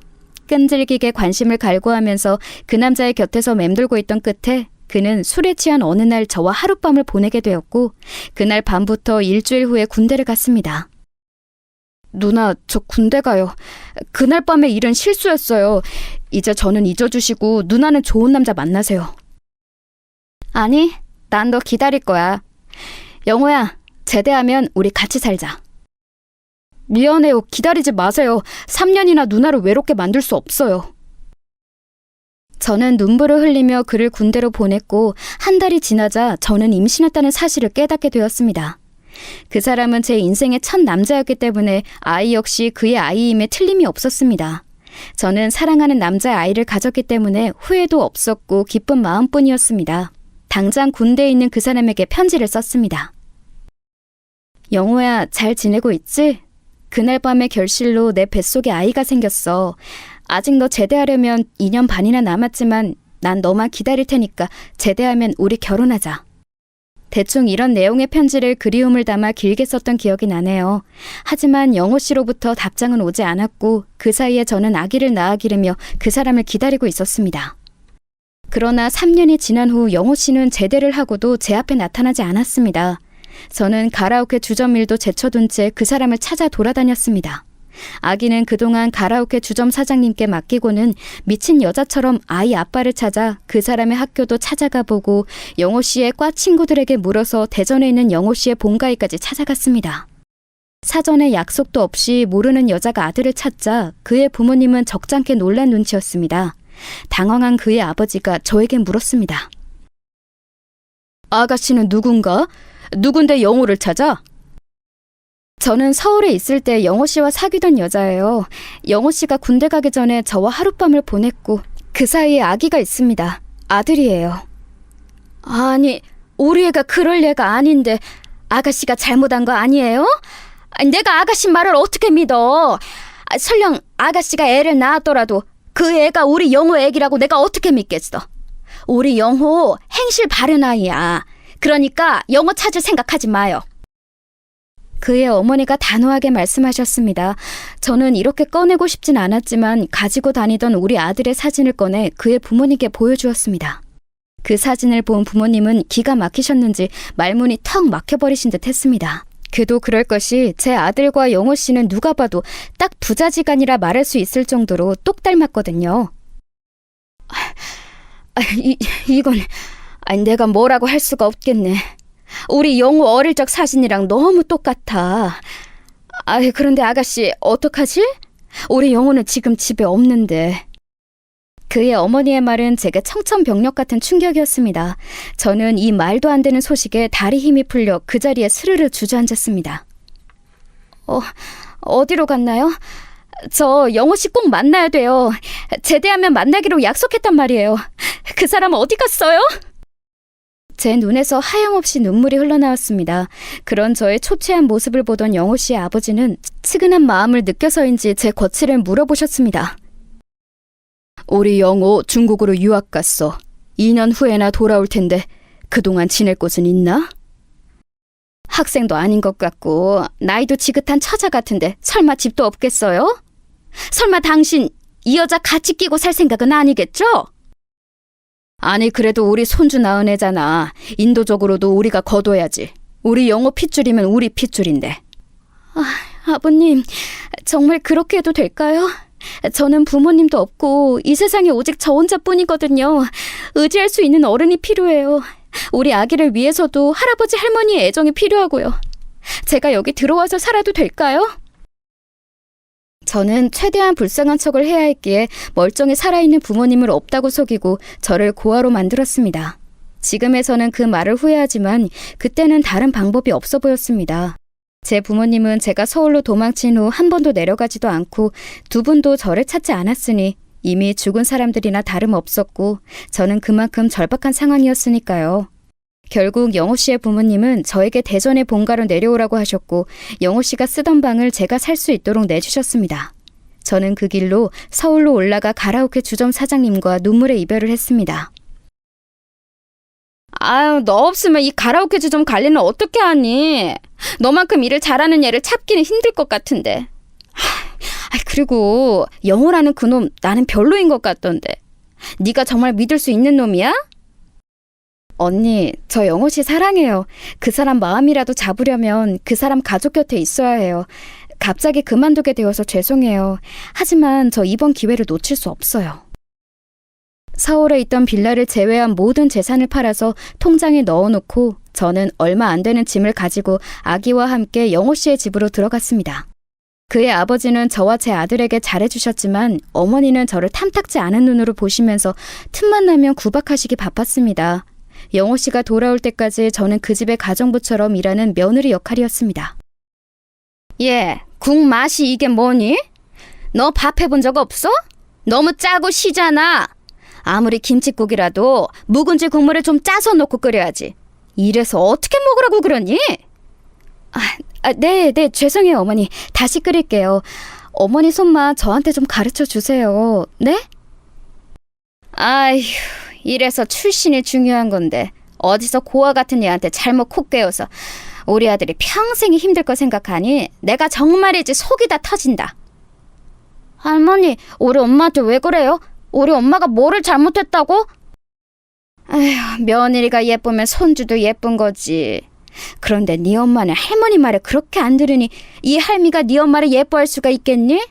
[SPEAKER 2] 끈질기게 관심을 갈구하면서 그 남자의 곁에서 맴돌고 있던 끝에 그는 술에 취한 어느 날 저와 하룻밤을 보내게 되었고 그날 밤부터 일주일 후에 군대를 갔습니다. 누나, 저 군대 가요. 그날 밤의 일은 실수였어요. 이제 저는 잊어주시고 누나는 좋은 남자 만나세요. 아니, 난 너 기다릴 거야. 영호야, 제대하면 우리 같이 살자. 미안해요. 기다리지 마세요. 3년이나 누나를 외롭게 만들 수 없어요. 저는 눈물을 흘리며 그를 군대로 보냈고 한 달이 지나자 저는 임신했다는 사실을 깨닫게 되었습니다. 그 사람은 제 인생의 첫 남자였기 때문에 아이 역시 그의 아이임에 틀림이 없었습니다. 저는 사랑하는 남자의 아이를 가졌기 때문에 후회도 없었고 기쁜 마음뿐이었습니다. 당장 군대에 있는 그 사람에게 편지를 썼습니다. 영호야, 잘 지내고 있지? 그날 밤의 결실로 내 뱃속에 아이가 생겼어. 아직 너 제대하려면 2년 반이나 남았지만 난 너만 기다릴 테니까 제대하면 우리 결혼하자. 대충 이런 내용의 편지를 그리움을 담아 길게 썼던 기억이 나네요. 하지만 영호 씨로부터 답장은 오지 않았고 그 사이에 저는 아기를 낳아 기르며 그 사람을 기다리고 있었습니다. 그러나 3년이 지난 후 영호 씨는 제대를 하고도 제 앞에 나타나지 않았습니다. 저는 가라오케 주점 일도 제쳐둔 채 그 사람을 찾아 돌아다녔습니다. 아기는 그동안 가라오케 주점 사장님께 맡기고는 미친 여자처럼 아이 아빠를 찾아 그 사람의 학교도 찾아가 보고 영호 씨의 과 친구들에게 물어서 대전에 있는 영호 씨의 본가에까지 찾아갔습니다. 사전에 약속도 없이 모르는 여자가 아들을 찾자 그의 부모님은 적잖게 놀란 눈치였습니다. 당황한 그의 아버지가 저에게 물었습니다. 아가씨는 누군가? 누군데 영호를 찾아? 저는 서울에 있을 때 영호 씨와 사귀던 여자예요. 영호 씨가 군대 가기 전에 저와 하룻밤을 보냈고 그 사이에 아기가 있습니다. 아들이에요. 아니, 우리 애가 그럴 애가 아닌데 아가씨가 잘못한 거 아니에요? 내가 아가씨 말을 어떻게 믿어? 설령 아가씨가 애를 낳았더라도 그 애가 우리 영호 애기라고 내가 어떻게 믿겠어? 우리 영호 행실 바른 아이야. 그러니까 영호 찾을 생각하지 마요. 그의 어머니가 단호하게 말씀하셨습니다. 저는 이렇게 꺼내고 싶진 않았지만 가지고 다니던 우리 아들의 사진을 꺼내 그의 부모님께 보여주었습니다. 그 사진을 본 부모님은 기가 막히셨는지 말문이 턱 막혀버리신 듯 했습니다. 그도 그럴 것이 제 아들과 영호 씨는 누가 봐도 딱 부자지간이라 말할 수 있을 정도로 똑 닮았거든요. 이건 내가 뭐라고 할 수가 없겠네. 우리 영호 어릴 적 사진이랑 너무 똑같아. 그런데 아가씨 어떡하지? 우리 영호는 지금 집에 없는데. 그의 어머니의 말은 제게 청천벽력 같은 충격이었습니다. 저는 이 말도 안 되는 소식에 다리 힘이 풀려 그 자리에 스르르 주저앉았습니다. 어디로 갔나요? 저 영호 씨 꼭 만나야 돼요. 제대하면 만나기로 약속했단 말이에요. 그 사람 어디 갔어요? 제 눈에서 하염없이 눈물이 흘러나왔습니다. 그런 저의 초췌한 모습을 보던 영호 씨의 아버지는 측은한 마음을 느껴서인지 제 거취를 물어보셨습니다. 우리 영호 중국으로 유학 갔어. 2년 후에나 돌아올 텐데 그동안 지낼 곳은 있나? 학생도 아닌 것 같고 나이도 지긋한 처자 같은데 설마 집도 없겠어요? 설마 당신 이 여자 같이 끼고 살 생각은 아니겠죠? 아니 그래도 우리 손주 낳은 애잖아. 인도적으로도 우리가 거둬야지. 우리 영호 핏줄이면 우리 핏줄인데. 아버님 정말 그렇게 해도 될까요? 저는 부모님도 없고 이 세상에 오직 저 혼자뿐이거든요. 의지할 수 있는 어른이 필요해요. 우리 아기를 위해서도 할아버지 할머니의 애정이 필요하고요. 제가 여기 들어와서 살아도 될까요? 저는 최대한 불쌍한 척을 해야 했기에 멀쩡히 살아있는 부모님을 없다고 속이고 저를 고아로 만들었습니다. 지금에서는 그 말을 후회하지만 그때는 다른 방법이 없어 보였습니다. 제 부모님은 제가 서울로 도망친 후 한 번도 내려가지도 않고 두 분도 저를 찾지 않았으니 이미 죽은 사람들이나 다름없었고 저는 그만큼 절박한 상황이었으니까요. 결국 영호 씨의 부모님은 저에게 대전의 본가로 내려오라고 하셨고 영호 씨가 쓰던 방을 제가 살 수 있도록 내주셨습니다. 저는 그 길로 서울로 올라가 가라오케 주점 사장님과 눈물의 이별을 했습니다. 너 없으면 이 가라오케 주점 관리는 어떻게 하니? 너만큼 일을 잘하는 애를 찾기는 힘들 것 같은데. 그리고 영호라는 그놈 나는 별로인 것 같던데. 네가 정말 믿을 수 있는 놈이야? 언니, 저 영호 씨 사랑해요. 그 사람 마음이라도 잡으려면 그 사람 가족 곁에 있어야 해요. 갑자기 그만두게 되어서 죄송해요. 하지만 저 이번 기회를 놓칠 수 없어요. 서울에 있던 빌라를 제외한 모든 재산을 팔아서 통장에 넣어놓고 저는 얼마 안 되는 짐을 가지고 아기와 함께 영호 씨의 집으로 들어갔습니다. 그의 아버지는 저와 제 아들에게 잘해주셨지만 어머니는 저를 탐탁지 않은 눈으로 보시면서 틈만 나면 구박하시기 바빴습니다. 영호 씨가 돌아올 때까지 저는 그 집의 가정부처럼 일하는 며느리 역할이었습니다. 예, 국 맛이 이게 뭐니? 너 밥 해본 적 없어? 너무 짜고 시잖아. 아무리 김칫국이라도 묵은지 국물을 좀 짜서 넣고 끓여야지. 이래서 어떻게 먹으라고 그러니? 네, 죄송해요, 어머니. 다시 끓일게요. 어머니 손맛 저한테 좀 가르쳐 주세요. 네? 아휴, 이래서 출신이 중요한 건데 어디서 고아 같은 애한테 잘못 콕 깨워서 우리 아들이 평생이 힘들 거 생각하니 내가 정말이지 속이 다 터진다. 할머니, 우리 엄마한테 왜 그래요? 우리 엄마가 뭐를 잘못했다고? 에휴, 며느리가 예쁘면 손주도 예쁜 거지. 그런데 네 엄마는 할머니 말을 그렇게 안 들으니 이 할미가 네 엄마를 예뻐할 수가 있겠니?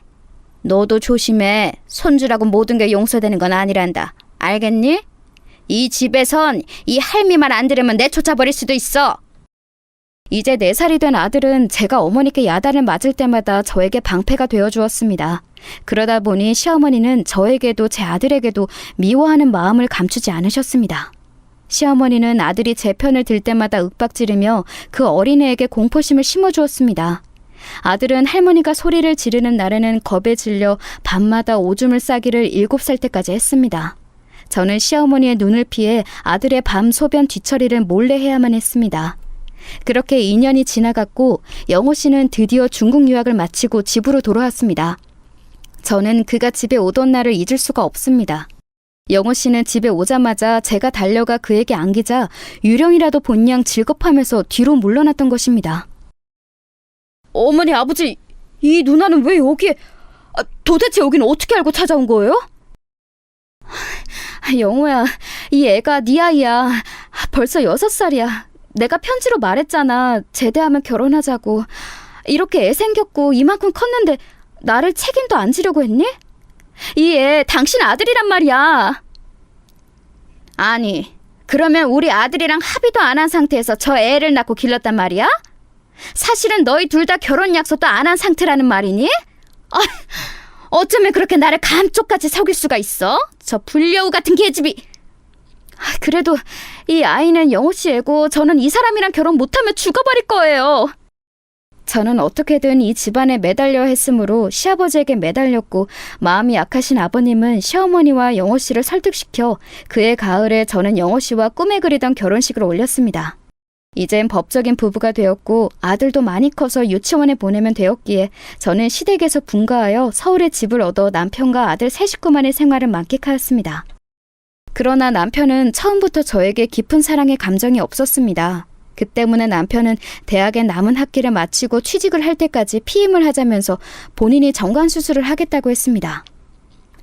[SPEAKER 2] 너도 조심해. 손주라고 모든 게 용서되는 건 아니란다. 알겠니? 이 집에선 이 할미 말 안 들으면 내쫓아버릴 수도 있어. 이제 4살이 된 아들은 제가 어머니께 야단을 맞을 때마다 저에게 방패가 되어주었습니다. 그러다 보니 시어머니는 저에게도 제 아들에게도 미워하는 마음을 감추지 않으셨습니다. 시어머니는 아들이 제 편을 들 때마다 윽박지르며 그 어린애에게 공포심을 심어주었습니다. 아들은 할머니가 소리를 지르는 날에는 겁에 질려 밤마다 오줌을 싸기를 7살 때까지 했습니다. 저는 시어머니의 눈을 피해 아들의 밤 소변 뒤처리를 몰래 해야만 했습니다. 그렇게 2년이 지나갔고 영호 씨는 드디어 중국 유학을 마치고 집으로 돌아왔습니다. 저는 그가 집에 오던 날을 잊을 수가 없습니다. 영호 씨는 집에 오자마자 제가 달려가 그에게 안기자 유령이라도 본 양 질겁하면서 뒤로 물러났던 것입니다. 어머니, 아버지, 이 누나는 왜 여기에... 도대체 여기는 어떻게 알고 찾아온 거예요? 영호야, 이 애가 네 아이야. 벌써 6살이야. 내가 편지로 말했잖아. 제대하면 결혼하자고. 이렇게 애 생겼고 이만큼 컸는데 나를 책임도 안 지려고 했니? 이 애 당신 아들이란 말이야. 아니, 그러면 우리 아들이랑 합의도 안 한 상태에서 저 애를 낳고 길렀단 말이야? 사실은 너희 둘 다 결혼 약속도 안 한 상태라는 말이니? 어쩌면 그렇게 나를 감쪽같이 속일 수가 있어? 저 불려우 같은 계집이. 그래도 이 아이는 영호 씨 애고 저는 이 사람이랑 결혼 못하면 죽어버릴 거예요. 저는 어떻게든 이 집안에 매달려 했으므로 시아버지에게 매달렸고 마음이 약하신 아버님은 시어머니와 영호 씨를 설득시켜 그해 가을에 저는 영호 씨와 꿈에 그리던 결혼식을 올렸습니다. 이젠 법적인 부부가 되었고 아들도 많이 커서 유치원에 보내면 되었기에 저는 시댁에서 분가하여 서울에 집을 얻어 남편과 아들 세 식구만의 생활을 만끽하였습니다. 그러나 남편은 처음부터 저에게 깊은 사랑의 감정이 없었습니다. 그 때문에 남편은 대학의 남은 학기를 마치고 취직을 할 때까지 피임을 하자면서 본인이 정관수술을 하겠다고 했습니다.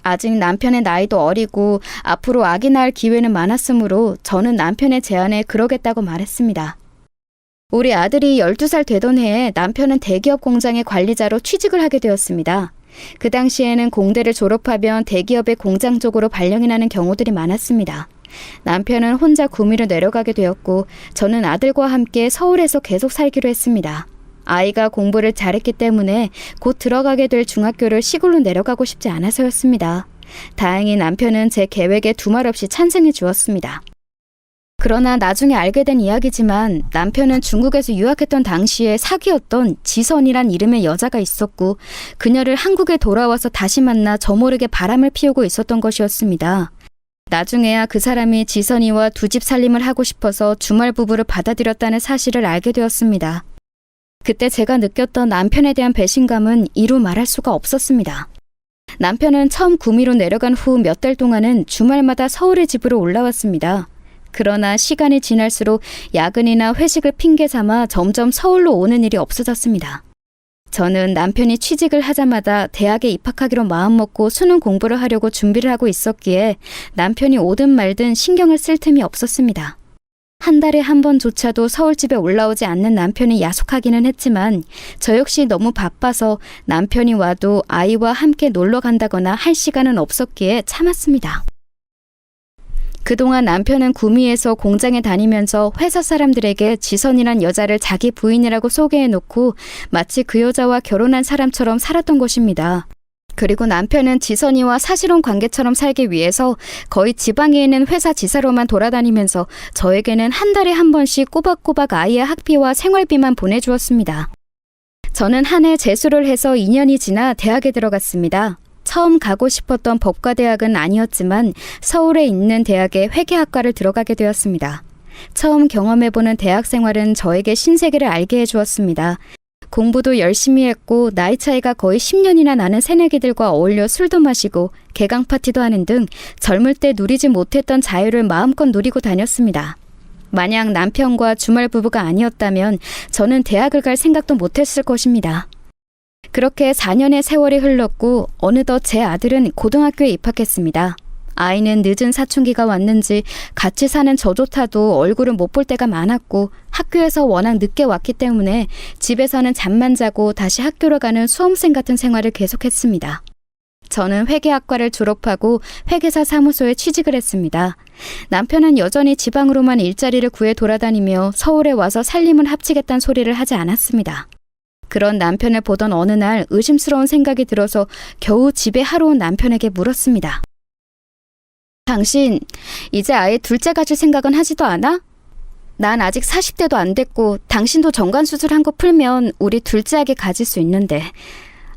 [SPEAKER 2] 아직 남편의 나이도 어리고 앞으로 아기 낳을 기회는 많았으므로 저는 남편의 제안에 그러겠다고 말했습니다. 우리 아들이 12살 되던 해에 남편은 대기업 공장의 관리자로 취직을 하게 되었습니다. 그 당시에는 공대를 졸업하면 대기업의 공장 쪽으로 발령이 나는 경우들이 많았습니다. 남편은 혼자 구미로 내려가게 되었고 저는 아들과 함께 서울에서 계속 살기로 했습니다. 아이가 공부를 잘했기 때문에 곧 들어가게 될 중학교를 시골로 내려가고 싶지 않아서였습니다. 다행히 남편은 제 계획에 두말 없이 찬성해 주었습니다. 그러나 나중에 알게 된 이야기지만 남편은 중국에서 유학했던 당시에 사귀었던 지선이란 이름의 여자가 있었고 그녀를 한국에 돌아와서 다시 만나 저 모르게 바람을 피우고 있었던 것이었습니다. 나중에야 그 사람이 지선이와 두 집 살림을 하고 싶어서 주말 부부를 받아들였다는 사실을 알게 되었습니다. 그때 제가 느꼈던 남편에 대한 배신감은 이루 말할 수가 없었습니다. 남편은 처음 구미로 내려간 후 몇 달 동안은 주말마다 서울의 집으로 올라왔습니다. 그러나 시간이 지날수록 야근이나 회식을 핑계 삼아 점점 서울로 오는 일이 없어졌습니다. 저는 남편이 취직을 하자마자 대학에 입학하기로 마음먹고 수능 공부를 하려고 준비를 하고 있었기에 남편이 오든 말든 신경을 쓸 틈이 없었습니다. 한 달에 한 번조차도 서울집에 올라오지 않는 남편이 야속하기는 했지만 저 역시 너무 바빠서 남편이 와도 아이와 함께 놀러 간다거나 할 시간은 없었기에 참았습니다. 그동안 남편은 구미에서 공장에 다니면서 회사 사람들에게 지선이란 여자를 자기 부인이라고 소개해놓고 마치 그 여자와 결혼한 사람처럼 살았던 것입니다. 그리고 남편은 지선이와 사실혼 관계처럼 살기 위해서 거의 지방에 있는 회사 지사로만 돌아다니면서 저에게는 한 달에 한 번씩 꼬박꼬박 아이의 학비와 생활비만 보내주었습니다. 저는 한 해 재수를 해서 2년이 지나 대학에 들어갔습니다. 처음 가고 싶었던 법과대학은 아니었지만 서울에 있는 대학의 회계학과를 들어가게 되었습니다. 처음 경험해보는 대학 생활은 저에게 신세계를 알게 해주었습니다. 공부도 열심히 했고 나이 차이가 거의 10년이나 나는 새내기들과 어울려 술도 마시고 개강 파티도 하는 등 젊을 때 누리지 못했던 자유를 마음껏 누리고 다녔습니다. 만약 남편과 주말 부부가 아니었다면 저는 대학을 갈 생각도 못했을 것입니다. 그렇게 4년의 세월이 흘렀고 어느덧 제 아들은 고등학교에 입학했습니다. 아이는 늦은 사춘기가 왔는지 같이 사는 저조차도 얼굴을 못 볼 때가 많았고 학교에서 워낙 늦게 왔기 때문에 집에서는 잠만 자고 다시 학교로 가는 수험생 같은 생활을 계속했습니다. 저는 회계학과를 졸업하고 회계사 사무소에 취직을 했습니다. 남편은 여전히 지방으로만 일자리를 구해 돌아다니며 서울에 와서 살림을 합치겠다는 소리를 하지 않았습니다. 그런 남편을 보던 어느 날 의심스러운 생각이 들어서 겨우 집에 하러 온 남편에게 물었습니다. 당신 이제 아예 둘째 가질 생각은 하지도 않아? 난 아직 40대도 안 됐고 당신도 정관수술한 거 풀면 우리 둘째 아기 가질 수 있는데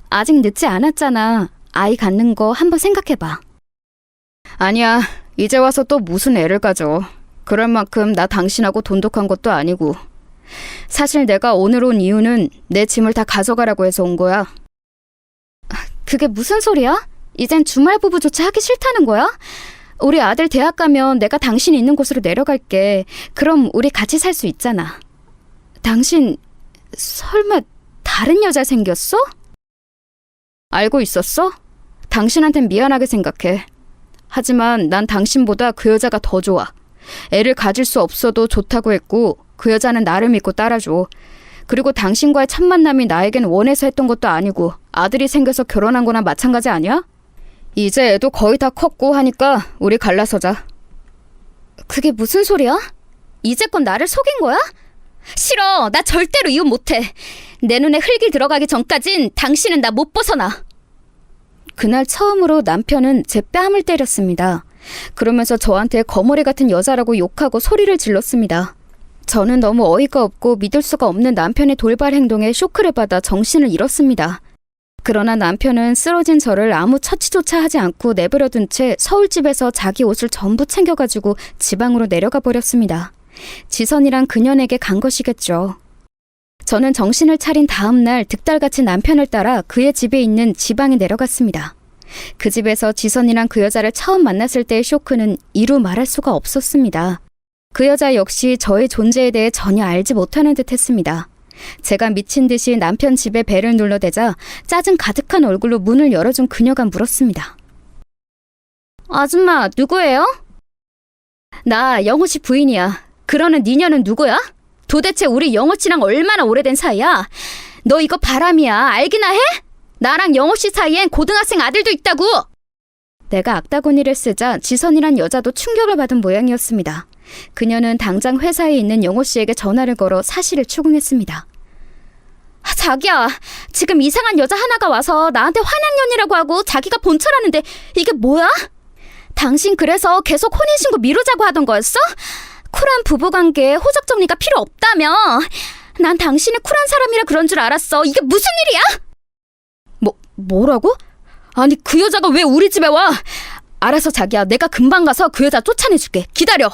[SPEAKER 2] 아직 늦지 않았잖아. 아이 갖는 거 한번 생각해봐. 아니야. 이제 와서 또 무슨 애를 가져. 그럴 만큼 나 당신하고 돈독한 것도 아니고. 사실 내가 오늘 온 이유는 내 짐을 다 가져가라고 해서 온 거야. 그게 무슨 소리야? 이젠 주말 부부조차 하기 싫다는 거야? 우리 아들 대학 가면 내가 당신 있는 곳으로 내려갈게. 그럼 우리 같이 살 수 있잖아. 당신 설마 다른 여자 생겼어? 알고 있었어? 당신한텐 미안하게 생각해. 하지만 난 당신보다 그 여자가 더 좋아. 애를 가질 수 없어도 좋다고 했고 그 여자는 나를 믿고 따라줘. 그리고 당신과의 첫 만남이 나에겐 원해서 했던 것도 아니고 아들이 생겨서 결혼한 거나 마찬가지 아니야? 이제 애도 거의 다 컸고 하니까 우리 갈라서자. 그게 무슨 소리야? 이제껏 나를 속인 거야? 싫어. 나 절대로 이혼 못해. 내 눈에 흙이 들어가기 전까진 당신은 나 못 벗어나. 그날 처음으로 남편은 제 뺨을 때렸습니다. 그러면서 저한테 거머리 같은 여자라고 욕하고 소리를 질렀습니다. 저는 너무 어이가 없고 믿을 수가 없는 남편의 돌발 행동에 쇼크를 받아 정신을 잃었습니다. 그러나 남편은 쓰러진 저를 아무 처치조차 하지 않고 내버려둔 채 서울집에서 자기 옷을 전부 챙겨가지고 지방으로 내려가 버렸습니다. 지선이란 그년에게 간 것이겠죠. 저는 정신을 차린 다음 날 득달같이 남편을 따라 그의 집에 있는 지방에 내려갔습니다. 그 집에서 지선이란 그 여자를 처음 만났을 때의 쇼크는 이루 말할 수가 없었습니다. 그 여자 역시 저의 존재에 대해 전혀 알지 못하는 듯 했습니다. 제가 미친 듯이 남편 집에 벨을 눌러대자 짜증 가득한 얼굴로 문을 열어준 그녀가 물었습니다. 아줌마, 누구예요? 나 영호 씨 부인이야. 그러는 니녀는 누구야? 도대체 우리 영호 씨랑 얼마나 오래된 사이야? 너 이거 바람이야. 알기나 해? 나랑 영호 씨 사이엔 고등학생 아들도 있다고! 내가 악다구니를 쓰자 지선이란 여자도 충격을 받은 모양이었습니다. 그녀는 당장 회사에 있는 영호 씨에게 전화를 걸어 사실을 추궁했습니다. 자기야, 지금 이상한 여자 하나가 와서 나한테 환양년이라고 하고 자기가 본처라는데 이게 뭐야? 당신 그래서 계속 혼인신고 미루자고 하던 거였어? 쿨한 부부관계에 호적 정리가 필요 없다며. 난 당신이 쿨한 사람이라 그런 줄 알았어. 이게 무슨 일이야? 뭐라고? 아니 그 여자가 왜 우리 집에 와? 알았어 자기야, 내가 금방 가서 그 여자 쫓아내줄게. 기다려.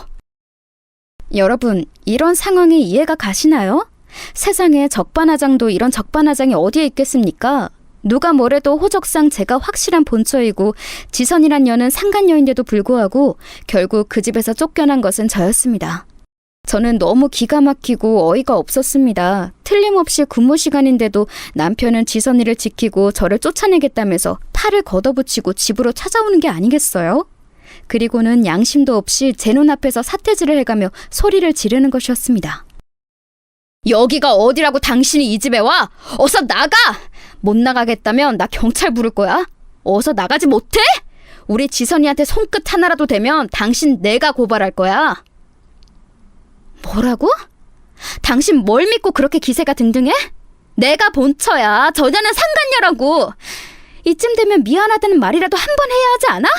[SPEAKER 2] 여러분, 이런 상황이 이해가 가시나요? 세상에 적반하장도 이런 적반하장이 어디에 있겠습니까? 누가 뭐래도 호적상 제가 확실한 본처이고 지선이란 여는 상간녀인데도 불구하고 결국 그 집에서 쫓겨난 것은 저였습니다. 저는 너무 기가 막히고 어이가 없었습니다. 틀림없이 근무 시간인데도 남편은 지선이를 지키고 저를 쫓아내겠다면서 팔을 걷어붙이고 집으로 찾아오는 게 아니겠어요? 그리고는 양심도 없이 제 눈앞에서 삿대질을 해가며 소리를 지르는 것이었습니다. 여기가 어디라고 당신이 이 집에 와? 어서 나가! 못 나가겠다면 나 경찰 부를 거야. 어서 나가지 못해? 우리 지선이한테 손끝 하나라도 대면 당신 내가 고발할 거야. 뭐라고? 당신 뭘 믿고 그렇게 기세가 등등해? 내가 본처야. 저 여자는 상간녀라고. 이쯤 되면 미안하다는 말이라도 한 번 해야 하지 않아?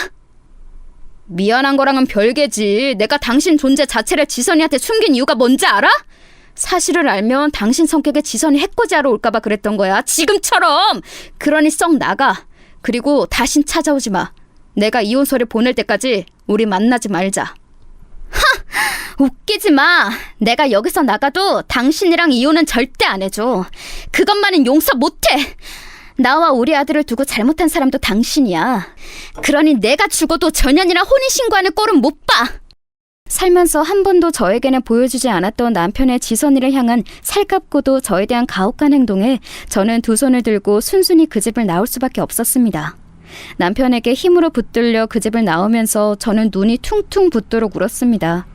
[SPEAKER 2] 미안한 거랑은 별개지. 내가 당신 존재 자체를 지선이한테 숨긴 이유가 뭔지 알아? 사실을 알면 당신 성격에 지선이 해코지하러 올까봐 그랬던 거야. 지금처럼. 그러니 썩 나가. 그리고 다신 찾아오지 마. 내가 이혼서를 보낼 때까지 우리 만나지 말자. 웃기지 마. 내가 여기서 나가도 당신이랑 이혼은 절대 안 해줘. 그것만은 용서 못해. 나와 우리 아들을 두고 잘못한 사람도 당신이야. 그러니 내가 죽어도 전현이랑 혼인신고하는 꼴은 못 봐. 살면서 한 번도 저에게는 보여주지 않았던 남편의 지선이를 향한 살갑고도 저에 대한 가혹한 행동에 저는 두 손을 들고 순순히 그 집을 나올 수밖에 없었습니다. 남편에게 힘으로 붙들려 그 집을 나오면서 저는 눈이 퉁퉁 붓도록 울었습니다.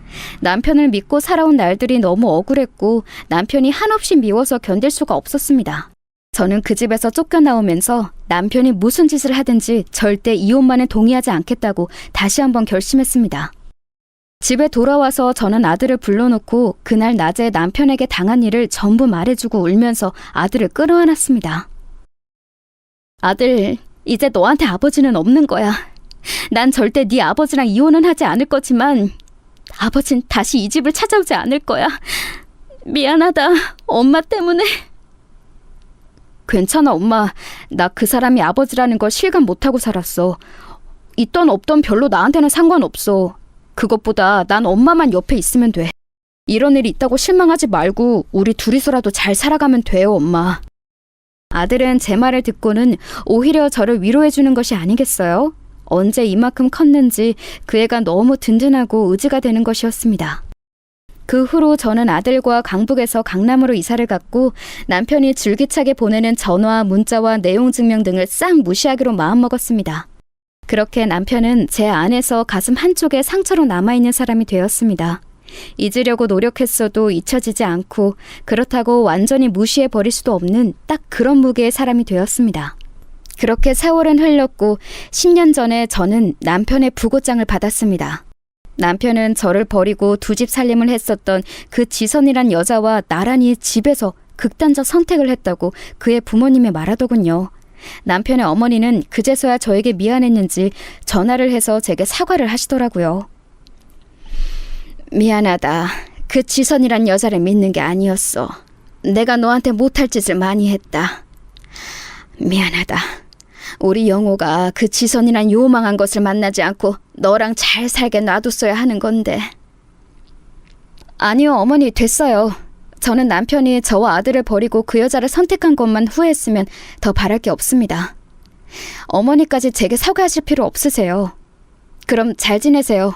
[SPEAKER 2] 남편을 믿고 살아온 날들이 너무 억울했고 남편이 한없이 미워서 견딜 수가 없었습니다. 저는 그 집에서 쫓겨나오면서 남편이 무슨 짓을 하든지 절대 이혼만은 동의하지 않겠다고 다시 한번 결심했습니다. 집에 돌아와서 저는 아들을 불러놓고 그날 낮에 남편에게 당한 일을 전부 말해주고 울면서 아들을 끌어안았습니다. 아들, 이제 너한테 아버지는 없는 거야. 난 절대 네 아버지랑 이혼은 하지 않을 거지만 아버진 다시 이 집을 찾아오지 않을 거야. 미안하다, 엄마 때문에. 괜찮아, 엄마. 나 그 사람이 아버지라는 걸 실감 못하고 살았어. 있던 없던 별로 나한테는 상관없어. 그것보다 난 엄마만 옆에 있으면 돼. 이런 일이 있다고 실망하지 말고 우리 둘이서라도 잘 살아가면 돼요, 엄마. 아들은 제 말을 듣고는 오히려 저를 위로해주는 것이 아니겠어요? 언제 이만큼 컸는지 그 애가 너무 든든하고 의지가 되는 것이었습니다. 그 후로 저는 아들과 강북에서 강남으로 이사를 갔고 남편이 줄기차게 보내는 전화, 문자와 내용 증명 등을 싹 무시하기로 마음먹었습니다. 그렇게 남편은 제 안에서 가슴 한쪽에 상처로 남아있는 사람이 되었습니다. 잊으려고 노력했어도 잊혀지지 않고 그렇다고 완전히 무시해버릴 수도 없는 딱 그런 무게의 사람이 되었습니다. 그렇게 세월은 흘렀고 10년 전에 저는 남편의 부고장을 받았습니다. 남편은 저를 버리고 두 집 살림을 했었던 그 지선이란 여자와 나란히 집에서 극단적 선택을 했다고 그의 부모님이 말하더군요. 남편의 어머니는 그제서야 저에게 미안했는지 전화를 해서 제게 사과를 하시더라고요. 미안하다. 그 지선이란 여자를 믿는 게 아니었어. 내가 너한테 못할 짓을 많이 했다. 미안하다. 우리 영호가 그 지선이란 요망한 것을 만나지 않고 너랑 잘 살게 놔뒀어야 하는 건데. 아니요, 어머니, 됐어요. 저는 남편이 저와 아들을 버리고 그 여자를 선택한 것만 후회했으면 더 바랄 게 없습니다. 어머니까지 제게 사과하실 필요 없으세요. 그럼 잘 지내세요.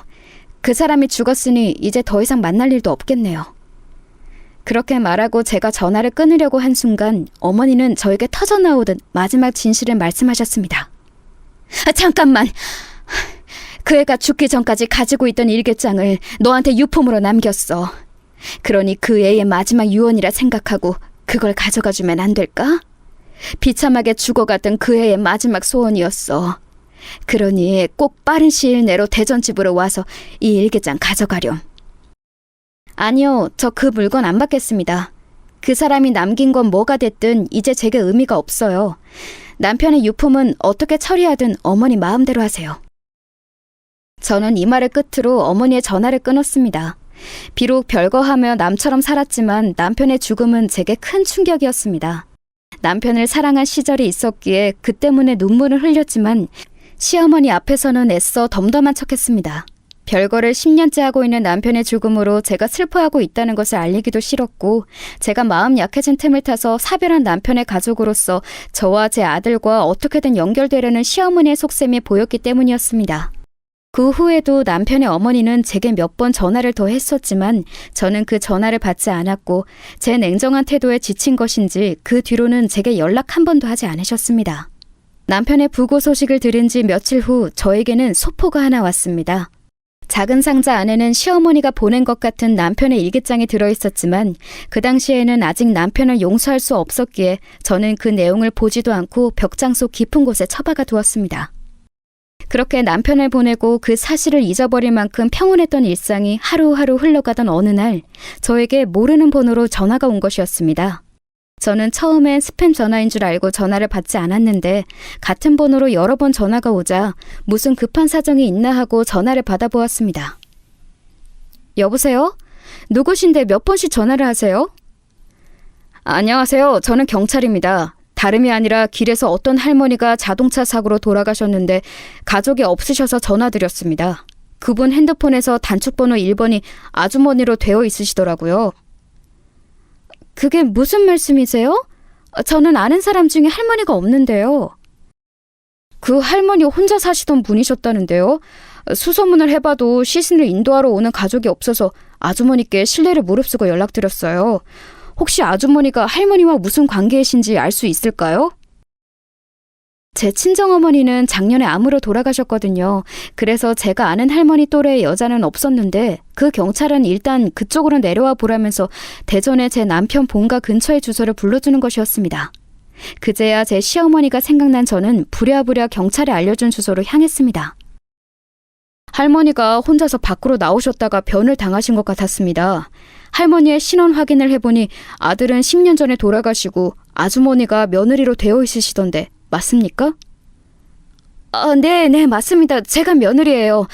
[SPEAKER 2] 그 사람이 죽었으니 이제 더 이상 만날 일도 없겠네요. 그렇게 말하고 제가 전화를 끊으려고 한 순간 어머니는 저에게 터져나오듯 마지막 진실을 말씀하셨습니다. 잠깐만! 그 애가 죽기 전까지 가지고 있던 일기장을 너한테 유품으로 남겼어. 그러니 그 애의 마지막 유언이라 생각하고 그걸 가져가주면 안 될까? 비참하게 죽어갔던 그 애의 마지막 소원이었어. 그러니 꼭 빠른 시일 내로 대전집으로 와서 이 일기장 가져가렴. 아니요, 저 그 물건 안 받겠습니다. 그 사람이 남긴 건 뭐가 됐든 이제 제게 의미가 없어요. 남편의 유품은 어떻게 처리하든 어머니 마음대로 하세요. 저는 이 말을 끝으로 어머니의 전화를 끊었습니다. 비록 별거하며 남처럼 살았지만 남편의 죽음은 제게 큰 충격이었습니다. 남편을 사랑한 시절이 있었기에 그 때문에 눈물을 흘렸지만 시어머니 앞에서는 애써 덤덤한 척했습니다. 별거를 10년째 하고 있는 남편의 죽음으로 제가 슬퍼하고 있다는 것을 알리기도 싫었고 제가 마음 약해진 틈을 타서 사별한 남편의 가족으로서 저와 제 아들과 어떻게든 연결되려는 시어머니의 속셈이 보였기 때문이었습니다. 그 후에도 남편의 어머니는 제게 몇 번 전화를 더 했었지만 저는 그 전화를 받지 않았고 제 냉정한 태도에 지친 것인지 그 뒤로는 제게 연락 한 번도 하지 않으셨습니다. 남편의 부고 소식을 들은 지 며칠 후 저에게는 소포가 하나 왔습니다. 작은 상자 안에는 시어머니가 보낸 것 같은 남편의 일기장이 들어있었지만 그 당시에는 아직 남편을 용서할 수 없었기에 저는 그 내용을 보지도 않고 벽장 속 깊은 곳에 처박아 두었습니다. 그렇게 남편을 보내고 그 사실을 잊어버릴 만큼 평온했던 일상이 하루하루 흘러가던 어느 날 저에게 모르는 번호로 전화가 온 것이었습니다. 저는 처음엔 스팸 전화인 줄 알고 전화를 받지 않았는데 같은 번호로 여러 번 전화가 오자 무슨 급한 사정이 있나 하고 전화를 받아보았습니다. 여보세요? 누구신데 몇 번씩 전화를 하세요? 안녕하세요. 저는 경찰입니다. 다름이 아니라 길에서 어떤 할머니가 자동차 사고로 돌아가셨는데 가족이 없으셔서 전화드렸습니다. 그분 핸드폰에서 단축번호 1번이 아주머니로 되어 있으시더라고요. 그게 무슨 말씀이세요? 저는 아는 사람 중에 할머니가 없는데요. 그 할머니 혼자 사시던 분이셨다는데요. 수소문을 해봐도 시신을 인도하러 오는 가족이 없어서 아주머니께 실례를 무릅쓰고 연락드렸어요. 혹시 아주머니가 할머니와 무슨 관계이신지 알 수 있을까요? 제 친정어머니는 작년에 암으로 돌아가셨거든요. 그래서 제가 아는 할머니 또래의 여자는 없었는데 그 경찰은 일단 그쪽으로 내려와 보라면서 대전에 제 남편 본가 근처의 주소를 불러주는 것이었습니다. 그제야 제 시어머니가 생각난 저는 부랴부랴 경찰에 알려준 주소로 향했습니다. 할머니가 혼자서 밖으로 나오셨다가 변을 당하신 것 같았습니다. 할머니의 신원 확인을 해보니 아들은 10년 전에 돌아가시고 아주머니가 며느리로 되어 있으시던데 맞습니까? 네, 맞습니다. 제가 며느리예요.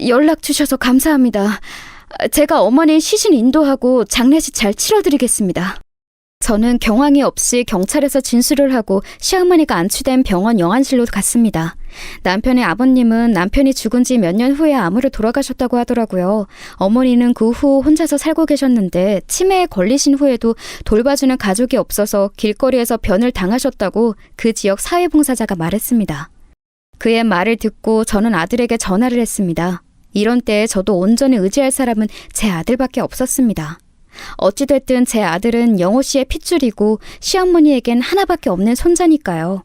[SPEAKER 2] 연락 주셔서 감사합니다. 제가 어머니 시신 인도하고 장례식 잘 치러드리겠습니다. 저는 경황이 없이 경찰에서 진술을 하고 시어머니가 안치된 병원 영안실로 갔습니다. 남편의 아버님은 남편이 죽은 지 몇 년 후에 암으로 돌아가셨다고 하더라고요. 어머니는 그 후 혼자서 살고 계셨는데 치매에 걸리신 후에도 돌봐주는 가족이 없어서 길거리에서 변을 당하셨다고 그 지역 사회봉사자가 말했습니다. 그의 말을 듣고 저는 아들에게 전화를 했습니다. 이런 때에 저도 온전히 의지할 사람은 제 아들밖에 없었습니다. 어찌됐든 제 아들은 영호 씨의 핏줄이고 시어머니에겐 하나밖에 없는 손자니까요.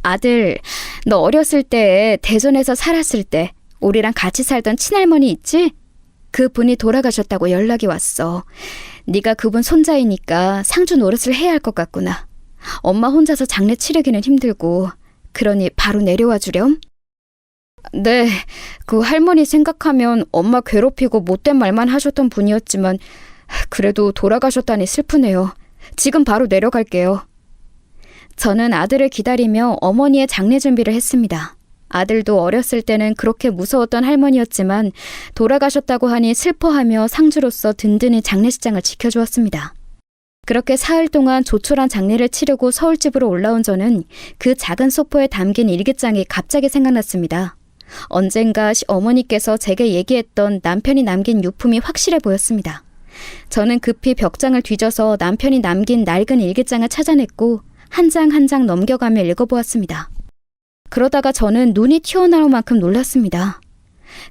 [SPEAKER 2] 아들, 너 어렸을 때 대전에서 살았을 때 우리랑 같이 살던 친할머니 있지? 그분이 돌아가셨다고 연락이 왔어. 네가 그분 손자이니까 상주 노릇을 해야 할 것 같구나. 엄마 혼자서 장례 치르기는 힘들고 그러니 바로 내려와 주렴. 네, 그 할머니 생각하면 엄마 괴롭히고 못된 말만 하셨던 분이었지만 그래도 돌아가셨다니 슬프네요. 지금 바로 내려갈게요. 저는 아들을 기다리며 어머니의 장례 준비를 했습니다. 아들도 어렸을 때는 그렇게 무서웠던 할머니였지만 돌아가셨다고 하니 슬퍼하며 상주로서 든든히 장례식장을 지켜주었습니다. 그렇게 사흘 동안 조촐한 장례를 치르고 서울집으로 올라온 저는 그 작은 소포에 담긴 일기장이 갑자기 생각났습니다. 언젠가 어머니께서 제게 얘기했던 남편이 남긴 유품이 확실해 보였습니다. 저는 급히 벽장을 뒤져서 남편이 남긴 낡은 일기장을 찾아냈고 한 장 한 장 넘겨가며 읽어보았습니다. 그러다가 저는 눈이 튀어나올 만큼 놀랐습니다.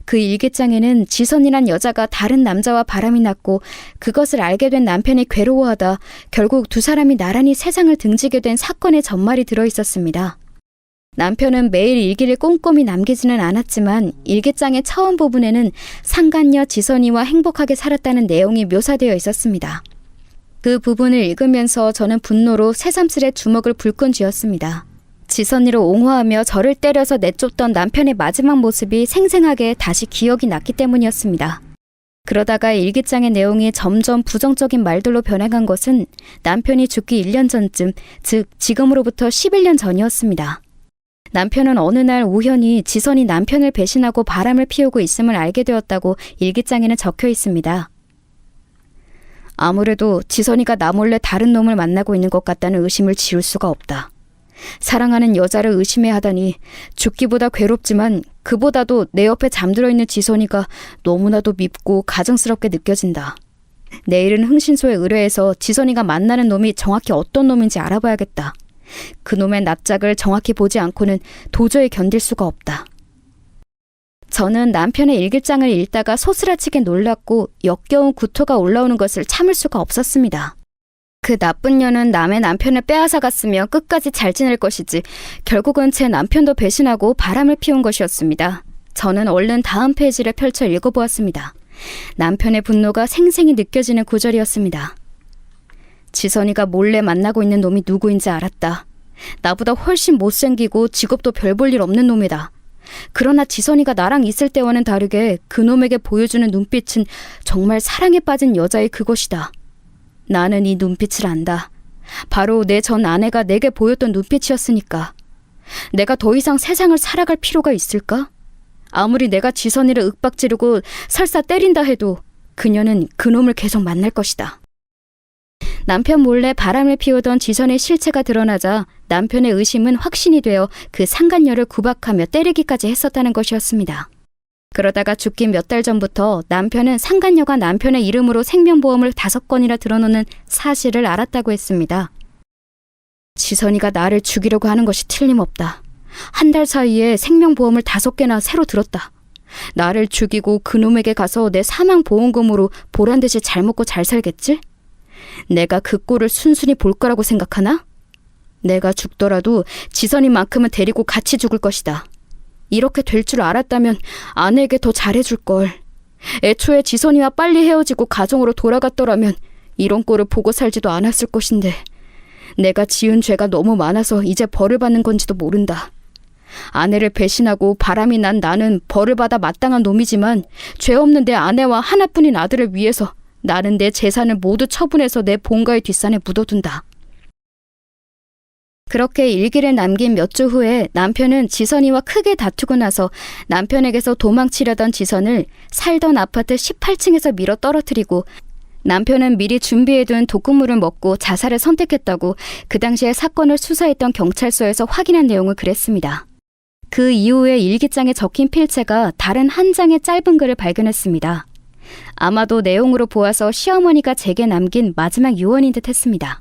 [SPEAKER 2] 그 일기장에는 지선이란 여자가 다른 남자와 바람이 났고 그것을 알게 된 남편이 괴로워하다 결국 두 사람이 나란히 세상을 등지게 된 사건의 전말이 들어있었습니다. 남편은 매일 일기를 꼼꼼히 남기지는 않았지만 일기장의 처음 부분에는 상간녀 지선이와 행복하게 살았다는 내용이 묘사되어 있었습니다. 그 부분을 읽으면서 저는 분노로 새삼스레 주먹을 불끈 쥐었습니다. 지선이를 옹호하며 저를 때려서 내쫓던 남편의 마지막 모습이 생생하게 다시 기억이 났기 때문이었습니다. 그러다가 일기장의 내용이 점점 부정적인 말들로 변해간 것은 남편이 죽기 1년 전쯤, 즉 지금으로부터 11년 전이었습니다. 남편은 어느 날 우연히 지선이 남편을 배신하고 바람을 피우고 있음을 알게 되었다고 일기장에는 적혀 있습니다. 아무래도 지선이가 나 몰래 다른 놈을 만나고 있는 것 같다는 의심을 지울 수가 없다. 사랑하는 여자를 의심해 하다니 죽기보다 괴롭지만 그보다도 내 옆에 잠들어 있는 지선이가 너무나도 밉고 가증스럽게 느껴진다. 내일은 흥신소에 의뢰해서 지선이가 만나는 놈이 정확히 어떤 놈인지 알아봐야겠다. 그놈의 납작을 정확히 보지 않고는 도저히 견딜 수가 없다. 저는 남편의 일기장을 읽다가 소스라치게 놀랐고 역겨운 구토가 올라오는 것을 참을 수가 없었습니다. 그 나쁜 년은 남의 남편을 빼앗아 갔으며 끝까지 잘 지낼 것이지 결국은 제 남편도 배신하고 바람을 피운 것이었습니다. 저는 얼른 다음 페이지를 펼쳐 읽어보았습니다. 남편의 분노가 생생히 느껴지는 구절이었습니다. 지선이가 몰래 만나고 있는 놈이 누구인지 알았다. 나보다 훨씬 못생기고 직업도 별 볼 일 없는 놈이다. 그러나 지선이가 나랑 있을 때와는 다르게 그놈에게 보여주는 눈빛은 정말 사랑에 빠진 여자의 그것이다. 나는 이 눈빛을 안다. 바로 내 전 아내가 내게 보였던 눈빛이었으니까. 내가 더 이상 세상을 살아갈 필요가 있을까? 아무리 내가 지선이를 윽박지르고 설사 때린다 해도 그녀는 그놈을 계속 만날 것이다. 남편 몰래 바람을 피우던 지선의 실체가 드러나자 남편의 의심은 확신이 되어 그 상간녀를 구박하며 때리기까지 했었다는 것이었습니다. 그러다가 죽기 몇 달 전부터 남편은 상간녀가 남편의 이름으로 생명보험을 5건이나 들어놓는 사실을 알았다고 했습니다. 지선이가 나를 죽이려고 하는 것이 틀림없다. 한 달 사이에 생명보험을 5개나 새로 들었다. 나를 죽이고 그놈에게 가서 내 사망보험금으로 보란듯이 잘 먹고 잘 살겠지? 내가 그 꼴을 순순히 볼 거라고 생각하나? 내가 죽더라도 지선이만큼은 데리고 같이 죽을 것이다. 이렇게 될 줄 알았다면 아내에게 더 잘해줄걸. 애초에 지선이와 빨리 헤어지고 가정으로 돌아갔더라면 이런 꼴을 보고 살지도 않았을 것인데 내가 지은 죄가 너무 많아서 이제 벌을 받는 건지도 모른다. 아내를 배신하고 바람이 난 나는 벌을 받아 마땅한 놈이지만 죄 없는 내 아내와 하나뿐인 아들을 위해서 나는 내 재산을 모두 처분해서 내 본가의 뒷산에 묻어둔다. 그렇게 일기를 남긴 몇 주 후에 남편은 지선이와 크게 다투고 나서 남편에게서 도망치려던 지선을 살던 아파트 18층에서 밀어 떨어뜨리고 남편은 미리 준비해둔 독극물을 먹고 자살을 선택했다고 그 당시에 사건을 수사했던 경찰서에서 확인한 내용을 그랬습니다. 그 이후에 일기장에 적힌 필체가 다른 한 장의 짧은 글을 발견했습니다. 아마도 내용으로 보아서 시어머니가 제게 남긴 마지막 유언인 듯 했습니다.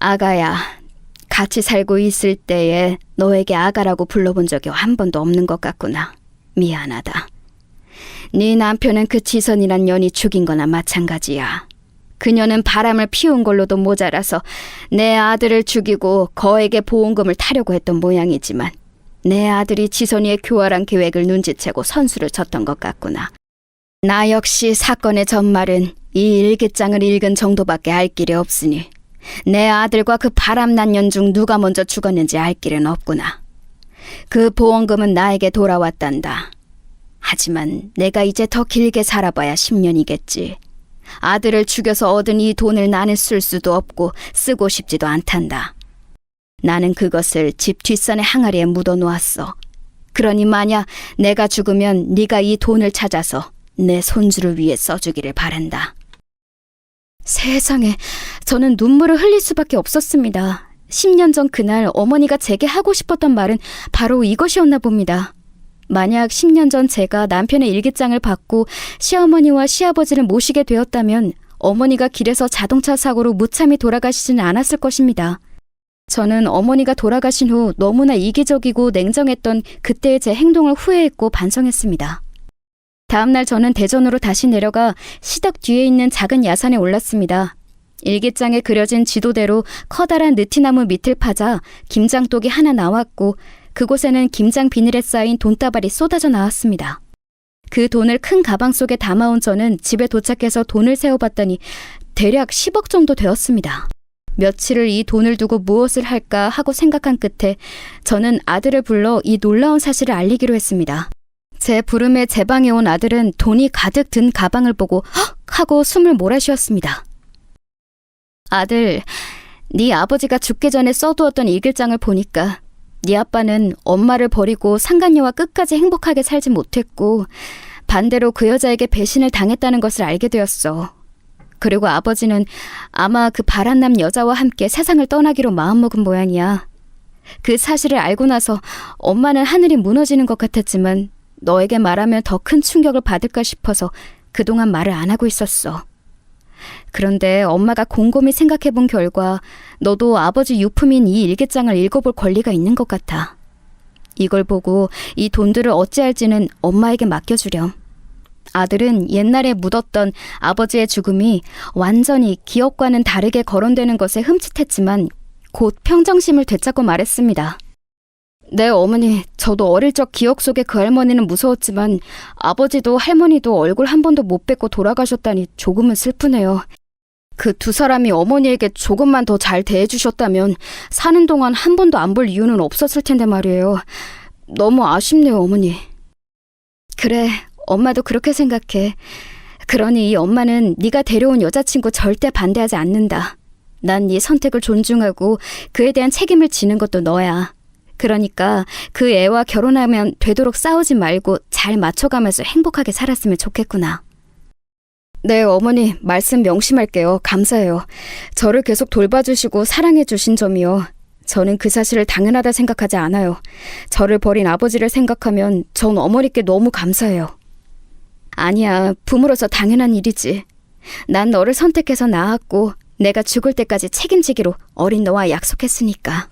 [SPEAKER 2] 아가야, 같이 살고 있을 때에 너에게 아가라고 불러본 적이 한 번도 없는 것 같구나. 미안하다. 네 남편은 그 지선이란 년이 죽인 거나 마찬가지야. 그녀는 바람을 피운 걸로도 모자라서 내 아들을 죽이고 거액의 보험금을 타려고 했던 모양이지만 내 아들이 지선이의 교활한 계획을 눈치채고 선수를 쳤던 것 같구나. 나 역시 사건의 전말은 이 일기장을 읽은 정도밖에 알 길이 없으니 내 아들과 그 바람난 년 중 누가 먼저 죽었는지 알 길은 없구나. 그 보험금은 나에게 돌아왔단다. 하지만 내가 이제 더 길게 살아봐야 10년이겠지. 아들을 죽여서 얻은 이 돈을 나는 쓸 수도 없고 쓰고 싶지도 않단다. 나는 그것을 집 뒷산의 항아리에 묻어놓았어. 그러니 만약 내가 죽으면 네가 이 돈을 찾아서 내 손주를 위해 써주기를 바란다. 세상에, 저는 눈물을 흘릴 수밖에 없었습니다. 10년 전 그날 어머니가 제게 하고 싶었던 말은 바로 이것이었나 봅니다. 만약 10년 전 제가 남편의 일기장을 받고 시어머니와 시아버지를 모시게 되었다면 어머니가 길에서 자동차 사고로 무참히 돌아가시지는 않았을 것입니다. 저는 어머니가 돌아가신 후 너무나 이기적이고 냉정했던 그때의 제 행동을 후회했고 반성했습니다. 다음날 저는 대전으로 다시 내려가 시덕 뒤에 있는 작은 야산에 올랐습니다. 일기장에 그려진 지도대로 커다란 느티나무 밑을 파자 김장독이 하나 나왔고 그곳에는 김장 비닐에 쌓인 돈다발이 쏟아져 나왔습니다. 그 돈을 큰 가방 속에 담아온 저는 집에 도착해서 돈을 세어봤더니 대략 10억 정도 되었습니다. 며칠을 이 돈을 두고 무엇을 할까 하고 생각한 끝에 저는 아들을 불러 이 놀라운 사실을 알리기로 했습니다. 제 부름에 제 방에 온 아들은 돈이 가득 든 가방을 보고 헉! 하고 숨을 몰아쉬었습니다. 아들, 네 아버지가 죽기 전에 써두었던 일기장을 보니까 네 아빠는 엄마를 버리고 상간녀와 끝까지 행복하게 살지 못했고 반대로 그 여자에게 배신을 당했다는 것을 알게 되었어. 그리고 아버지는 아마 그 바람남 여자와 함께 세상을 떠나기로 마음먹은 모양이야. 그 사실을 알고 나서 엄마는 하늘이 무너지는 것 같았지만 너에게 말하면 더 큰 충격을 받을까 싶어서 그동안 말을 안 하고 있었어. 그런데 엄마가 곰곰이 생각해 본 결과 너도 아버지 유품인 이 일기장을 읽어볼 권리가 있는 것 같아. 이걸 보고 이 돈들을 어찌할지는 엄마에게 맡겨주렴. 아들은 옛날에 묻었던 아버지의 죽음이 완전히 기억과는 다르게 거론되는 것에 흠칫했지만 곧 평정심을 되찾고 말했습니다. 네, 어머니, 저도 어릴 적 기억 속의 그 할머니는 무서웠지만 아버지도 할머니도 얼굴 한 번도 못 뵙고 돌아가셨다니 조금은 슬프네요. 그 두 사람이 어머니에게 조금만 더 잘 대해주셨다면 사는 동안 한 번도 안 볼 이유는 없었을 텐데 말이에요. 너무 아쉽네요, 어머니. 그래, 엄마도 그렇게 생각해. 그러니 이 엄마는 네가 데려온 여자친구 절대 반대하지 않는다. 난 네 선택을 존중하고 그에 대한 책임을 지는 것도 너야. 그러니까 그 애와 결혼하면 되도록 싸우지 말고 잘 맞춰가면서 행복하게 살았으면 좋겠구나. 네, 어머니, 말씀 명심할게요. 감사해요. 저를 계속 돌봐주시고 사랑해주신 점이요. 저는 그 사실을 당연하다 생각하지 않아요. 저를 버린 아버지를 생각하면 전 어머니께 너무 감사해요. 아니야, 부모로서 당연한 일이지. 난 너를 선택해서 낳았고 내가 죽을 때까지 책임지기로 어린 너와 약속했으니까.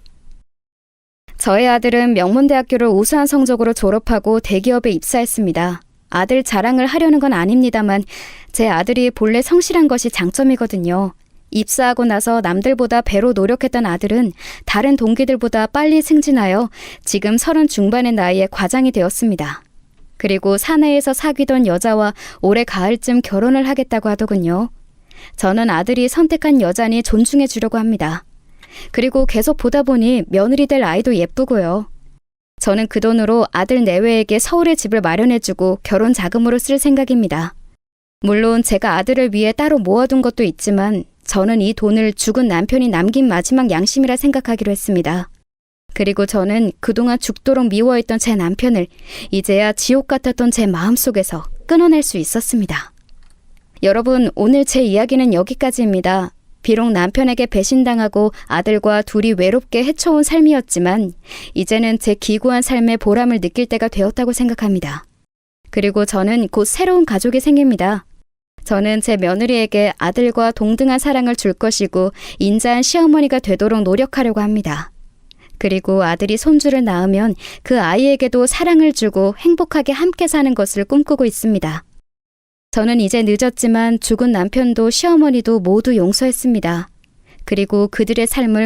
[SPEAKER 2] 저희 아들은 명문대학교를 우수한 성적으로 졸업하고 대기업에 입사했습니다. 아들 자랑을 하려는 건 아닙니다만 제 아들이 본래 성실한 것이 장점이거든요. 입사하고 나서 남들보다 배로 노력했던 아들은 다른 동기들보다 빨리 승진하여 지금 30 중반의 나이에 과장이 되었습니다. 그리고 사내에서 사귀던 여자와 올해 가을쯤 결혼을 하겠다고 하더군요. 저는 아들이 선택한 여자니 존중해 주려고 합니다. 그리고 계속 보다 보니 며느리 될 아이도 예쁘고요. 저는 그 돈으로 아들 내외에게 서울에 집을 마련해주고 결혼 자금으로 쓸 생각입니다. 물론 제가 아들을 위해 따로 모아둔 것도 있지만 저는 이 돈을 죽은 남편이 남긴 마지막 양심이라 생각하기로 했습니다. 그리고 저는 그동안 죽도록 미워했던 제 남편을 이제야 지옥 같았던 제 마음속에서 끊어낼 수 있었습니다. 여러분, 오늘 제 이야기는 여기까지입니다. 비록 남편에게 배신당하고 아들과 둘이 외롭게 헤쳐온 삶이었지만 이제는 제 기구한 삶의 보람을 느낄 때가 되었다고 생각합니다. 그리고 저는 곧 새로운 가족이 생깁니다. 저는 제 며느리에게 아들과 동등한 사랑을 줄 것이고 인자한 시어머니가 되도록 노력하려고 합니다. 그리고 아들이 손주를 낳으면 그 아이에게도 사랑을 주고 행복하게 함께 사는 것을 꿈꾸고 있습니다. 저는 이제 늦었지만 죽은 남편도 시어머니도 모두 용서했습니다. 그리고 그들의 삶을